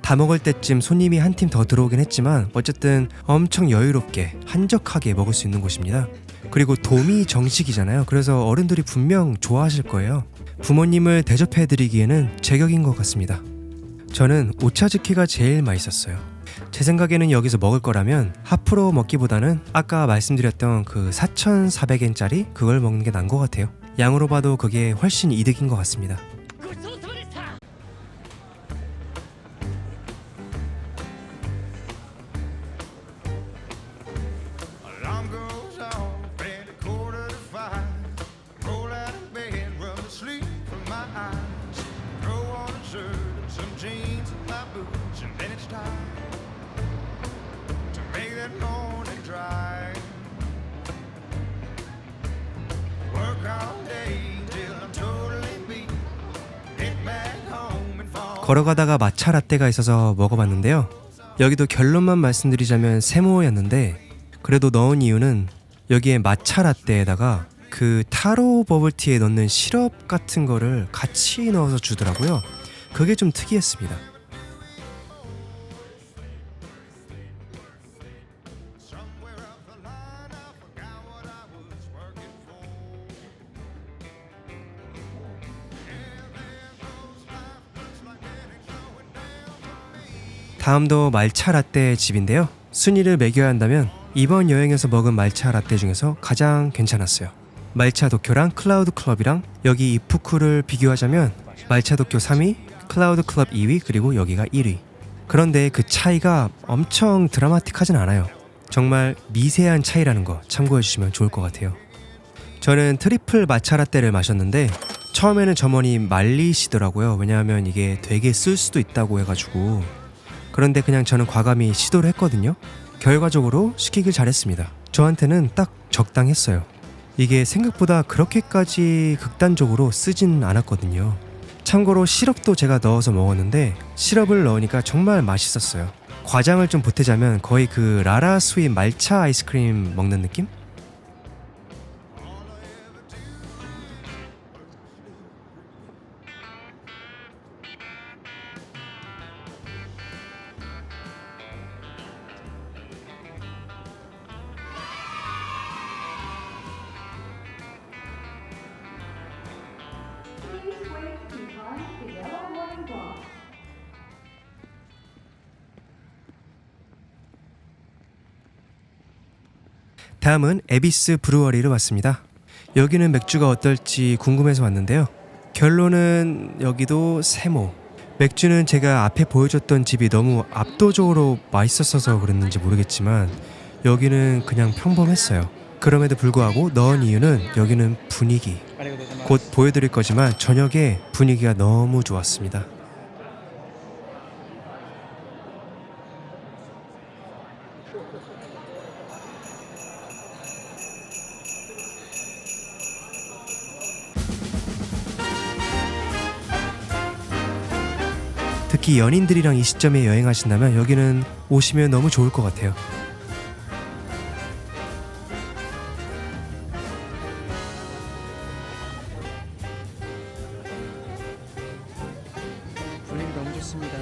다 먹을 때쯤 손님이 한 팀 더 들어오긴 했지만 어쨌든 엄청 여유롭게 한적하게 먹을 수 있는 곳입니다. 그리고 도미 정식이잖아요. 그래서 어른들이 분명 좋아하실 거예요. 부모님을 대접해드리기에는 제격인 것 같습니다. 저는 오차즈케가 제일 맛있었어요. 제 생각에는 여기서 먹을 거라면 하프로 먹기보다는 아까 말씀드렸던 그 4,400엔짜리 그걸 먹는 게 나은 것 같아요. 양으로 봐도 그게 훨씬 이득인 것 같습니다. 걸어가다가 마차 라떼가 있어서 먹어봤는데요. 여기도 결론만 말씀드리자면 세모였는데 그래도 넣은 이유는 여기에 마차 라떼에다가 그 타로 버블티에 넣는 시럽 같은 거를 같이 넣어서 주더라고요. 그게 좀 특이했습니다. 다음도 말차 라떼 집인데요. 순위를 매겨야 한다면 이번 여행에서 먹은 말차 라떼 중에서 가장 괜찮았어요. 말차 도쿄랑 클라우드 클럽이랑 여기 이푸쿠를 비교하자면 말차 도쿄 3위, 클라우드 클럽 2위, 그리고 여기가 1위. 그런데 그 차이가 엄청 드라마틱하진 않아요. 정말 미세한 차이라는 거 참고해 주시면 좋을 것 같아요. 저는 트리플 마차 라떼를 마셨는데 처음에는 점원이 말리시더라고요. 왜냐하면 이게 되게 쓸 수도 있다고 해가지고. 그런데 그냥 저는 과감히 시도를 했거든요. 결과적으로 시키길 잘했습니다. 저한테는 딱 적당했어요. 이게 생각보다 그렇게까지 극단적으로 쓰진 않았거든요. 참고로 시럽도 제가 넣어서 먹었는데 시럽을 넣으니까 정말 맛있었어요. 과장을 좀 보태자면 거의 그 라라 스윗 말차 아이스크림 먹는 느낌? 다음은 에비스 브루어리를 왔습니다. 여기는 맥주가 어떨지 궁금해서 왔는데요. 결론은 여기도 세모. 맥주는 제가 앞에 보여줬던 집이 너무 압도적으로 맛있었어서 그랬는지 모르겠지만 여기는 그냥 평범했어요. 그럼에도 불구하고 넣은 이유는 여기는 분위기. 곧 보여드릴 거지만 저녁에 분위기가 너무 좋았습니다. 특히 연인들이랑 이 시점에 여행하신다면 여기는 오시면 너무 좋을 것 같아요. 분위기 너무 좋습니다.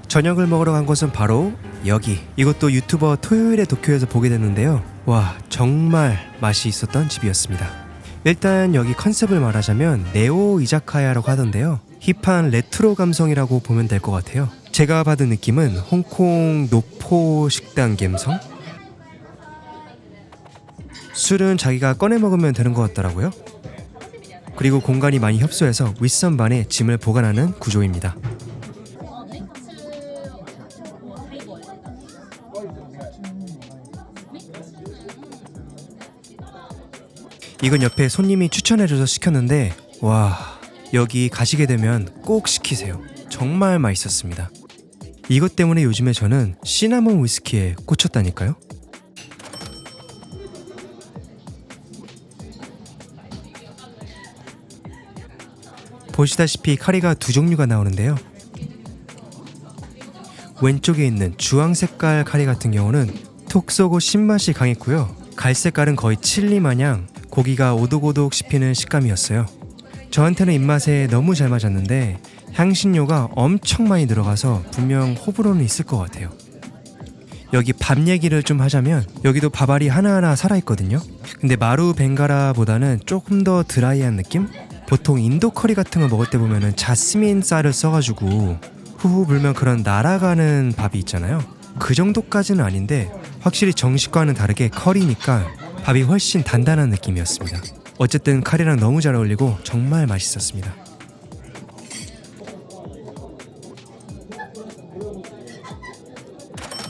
저녁을 먹으러 간 곳은 바로 여기. 이것도 유튜버 토요일의 도쿄에서 보게 됐는데요. 와, 정말 맛이 있었던 집이었습니다. 일단 여기 컨셉을 말하자면 네오 이자카야라고 하던데요. 힙한 레트로 감성이라고 보면 될 것 같아요. 제가 받은 느낌은 홍콩 노포 식당 감성? 술은 자기가 꺼내 먹으면 되는 것 같더라고요. 그리고 공간이 많이 협소해서 윗선반에 짐을 보관하는 구조입니다. 이건 옆에 손님이 추천해줘서 시켰는데 와, 여기 가시게 되면 꼭 시키세요. 정말 맛있었습니다. 이것 때문에 요즘에 저는 시나몬 위스키에 꽂혔다니까요. 보시다시피 카리가 두 종류가 나오는데요. 왼쪽에 있는 주황 색깔 카리 같은 경우는 톡 쏘고 신맛이 강했고요. 갈색깔은 거의 칠리 마냥 고기가 오독오독 씹히는 식감이었어요. 저한테는 입맛에 너무 잘 맞았는데 향신료가 엄청 많이 들어가서 분명 호불호는 있을 것 같아요. 여기 밥 얘기를 좀 하자면 여기도 밥알이 하나하나 살아있거든요. 근데 마루 벵가라보다는 조금 더 드라이한 느낌? 보통 인도 커리 같은 거 먹을 때 보면은 자스민 쌀을 써가지고 후후 불면 그런 날아가는 밥이 있잖아요. 그 정도까지는 아닌데 확실히 정식과는 다르게 커리니까 밥이 훨씬 단단한 느낌이었습니다. 어쨌든 카리랑 너무 잘 어울리고 정말 맛있었습니다.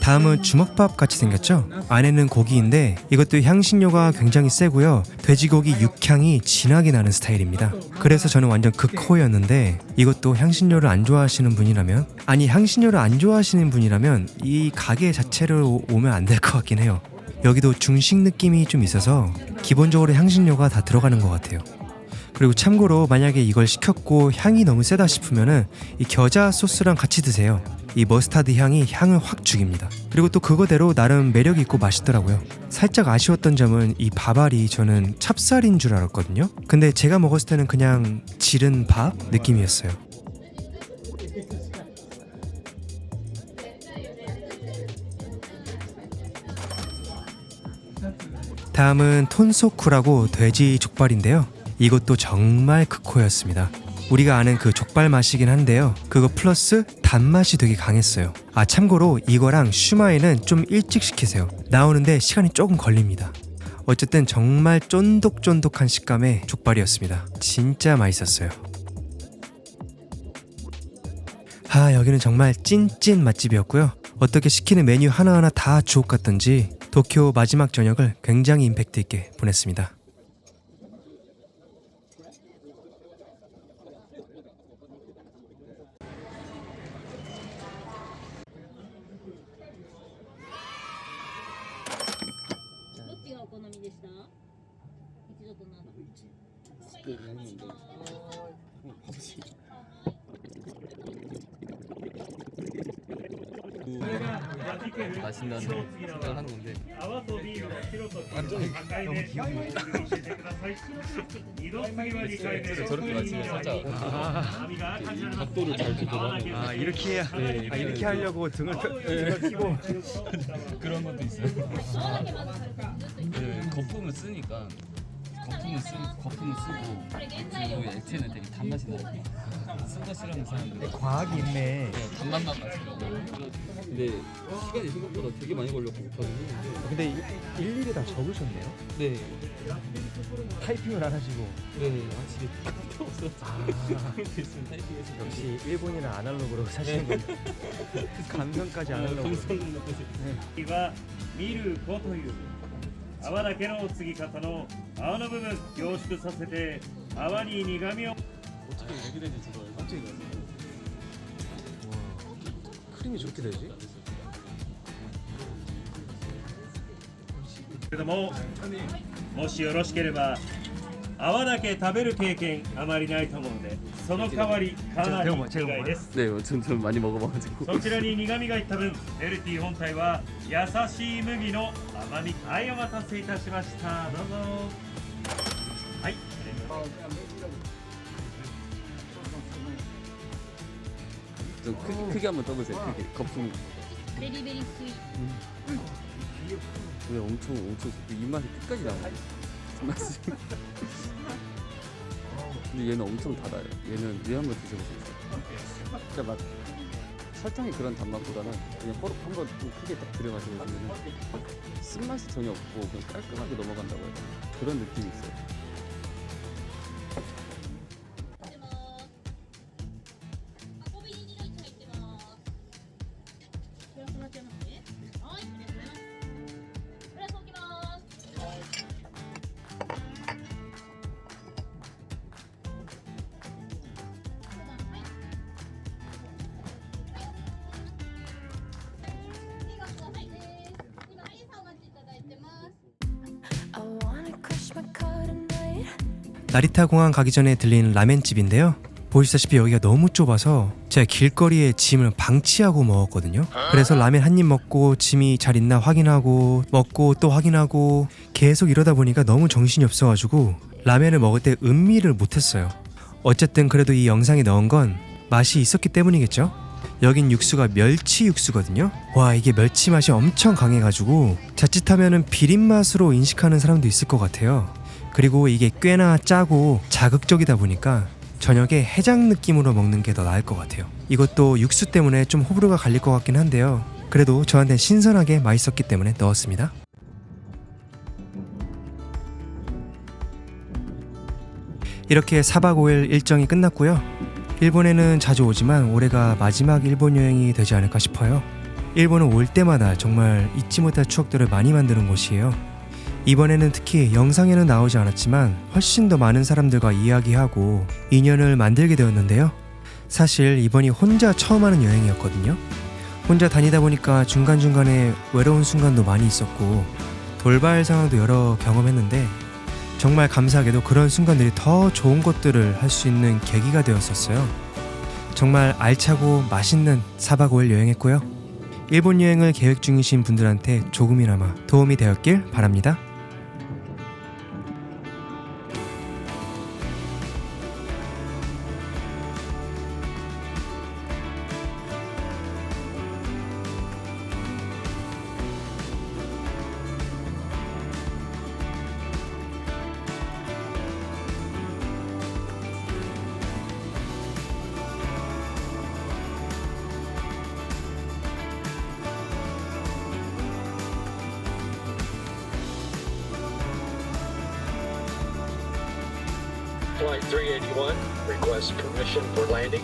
다음은 주먹밥 같이 생겼죠? 안에는 고기인데 이것도 향신료가 굉장히 세고요. 돼지고기 육향이 진하게 나는 스타일입니다. 그래서 저는 완전 극호였는데 이것도 향신료를 안 좋아하시는 분이라면, 아니 향신료를 안 좋아하시는 분이라면 이 가게 자체를 오면 안 될 것 같긴 해요. 여기도 중식 느낌이 좀 있어서 기본적으로 향신료가 다 들어가는 것 같아요. 그리고 참고로 만약에 이걸 시켰고 향이 너무 세다 싶으면은 이 겨자 소스랑 같이 드세요. 이 머스타드 향이 향을 확 죽입니다. 그리고 또 그거대로 나름 매력이 있고 맛있더라고요. 살짝 아쉬웠던 점은 이 밥알이 저는 찹쌀인 줄 알았거든요. 근데 제가 먹었을 때는 그냥 지른 밥 느낌이었어요. 다음은 톤소쿠라고 돼지 족발인데요. 이것도 정말 극호였습니다. 우리가 아는 그 족발 맛이긴 한데요. 그거 플러스 단맛이 되게 강했어요. 아, 참고로 이거랑 슈마이는 좀 일찍 시키세요. 나오는데 시간이 조금 걸립니다. 어쨌든 정말 쫀득쫀득한 식감의 족발이었습니다. 진짜 맛있었어요. 아, 여기는 정말 찐찐 맛집이었고요. 어떻게 시키는 메뉴 하나하나 다 주옥 같던지 도쿄 마지막 저녁을 굉장히 임팩트 있게 보냈습니다. 맛있다는 생각을 하는 건데 저렇게 마시면 살짝 각도를 잘 조절하고 이렇게 해야 이렇게 하려고 등을 펴고 그런 것도 있어요. 네, 거품을 쓰니까 거품은 쓰고 그리고 액체는 되게 단맛이 나요. 쓴맛 싫어하는 사람들 과학이 있네. 단맛만 마시려고. 근데 시간이 생각보다 되게 많이 걸렸고 못하거든요. 근데 일일이 다 적으셨네요. 네. 타이핑을 안 하시고. 네. 확실히 그렇게 있으면 타이핑해서 역시 일본인은 아날로그로 사시는 건데. 감성까지 아날로그로. 次はミルコという泡だけの継ぎ方の泡の部分凝縮させて泡に苦味を 어떻게 이렇게 되는지 저도 갑자기 크림이 저렇게 되지? けどももしよろしければ泡だけ食べる経験あまりないと思うのでその代わりかなり意外です 네, 전 많이 먹어봐가지고 そちらに苦味がいった分メルティー本体は優しい麦の甘みはい、お待たせいたしましたどうぞはい 좀 크게 한번 떠보세요. 크게 거품. ベリベリスイート 왜 엄청 입맛이 끝까지 나와요. 맛이. 근데 얘는 엄청 달아요. 얘는 왜 한번 드셔보세요. 진짜 막 설탕의 그런 단맛보다는 그냥 호로 한번 좀 크게 딱 들여마시고 보면은 쓴맛이 전혀 없고 그냥 깔끔하게 넘어간다고 해야 되나 그런 느낌이 있어요. 小瓶に入ってますプラスなっちゃいますねはいありがとうございますプラス置きます나리타 공항 가기 전에 들린 라멘집인데요. 보시다시피 여기가 너무 좁아서 제가 길거리에 짐을 방치하고 먹었거든요. 그래서 라멘 한 입 먹고 짐이 잘 있나 확인하고 먹고 또 확인하고 계속 이러다 보니까 너무 정신이 없어가지고 라멘을 먹을 때 음미를 못했어요. 어쨌든 그래도 이 영상에 넣은 건 맛이 있었기 때문이겠죠. 여긴 육수가 멸치 육수거든요. 와, 이게 멸치 맛이 엄청 강해가지고 자칫하면은 비린 맛으로 인식하는 사람도 있을 것 같아요. 그리고 이게 꽤나 짜고 자극적이다 보니까 저녁에 해장 느낌으로 먹는 게 더 나을 것 같아요. 이것도 육수 때문에 좀 호불호가 갈릴 것 같긴 한데요. 그래도 저한테 신선하게 맛있었기 때문에 넣었습니다. 이렇게 4박 5일 일정이 끝났고요. 일본에는 자주 오지만 올해가 마지막 일본 여행이 되지 않을까 싶어요. 일본은 올 때마다 정말 잊지 못할 추억들을 많이 만드는 곳이에요. 이번에는 특히 영상에는 나오지 않았지만 훨씬 더 많은 사람들과 이야기하고 인연을 만들게 되었는데요. 사실 이번이 혼자 처음 하는 여행이었거든요. 혼자 다니다 보니까 중간중간에 외로운 순간도 많이 있었고 돌발 상황도 여러 경험했는데 정말 감사하게도 그런 순간들이 더 좋은 것들을 할 수 있는 계기가 되었었어요. 정말 알차고 맛있는 4박 5일 여행했고요. 일본 여행을 계획 중이신 분들한테 조금이나마 도움이 되었길 바랍니다. Flight 381 requests permission for landing.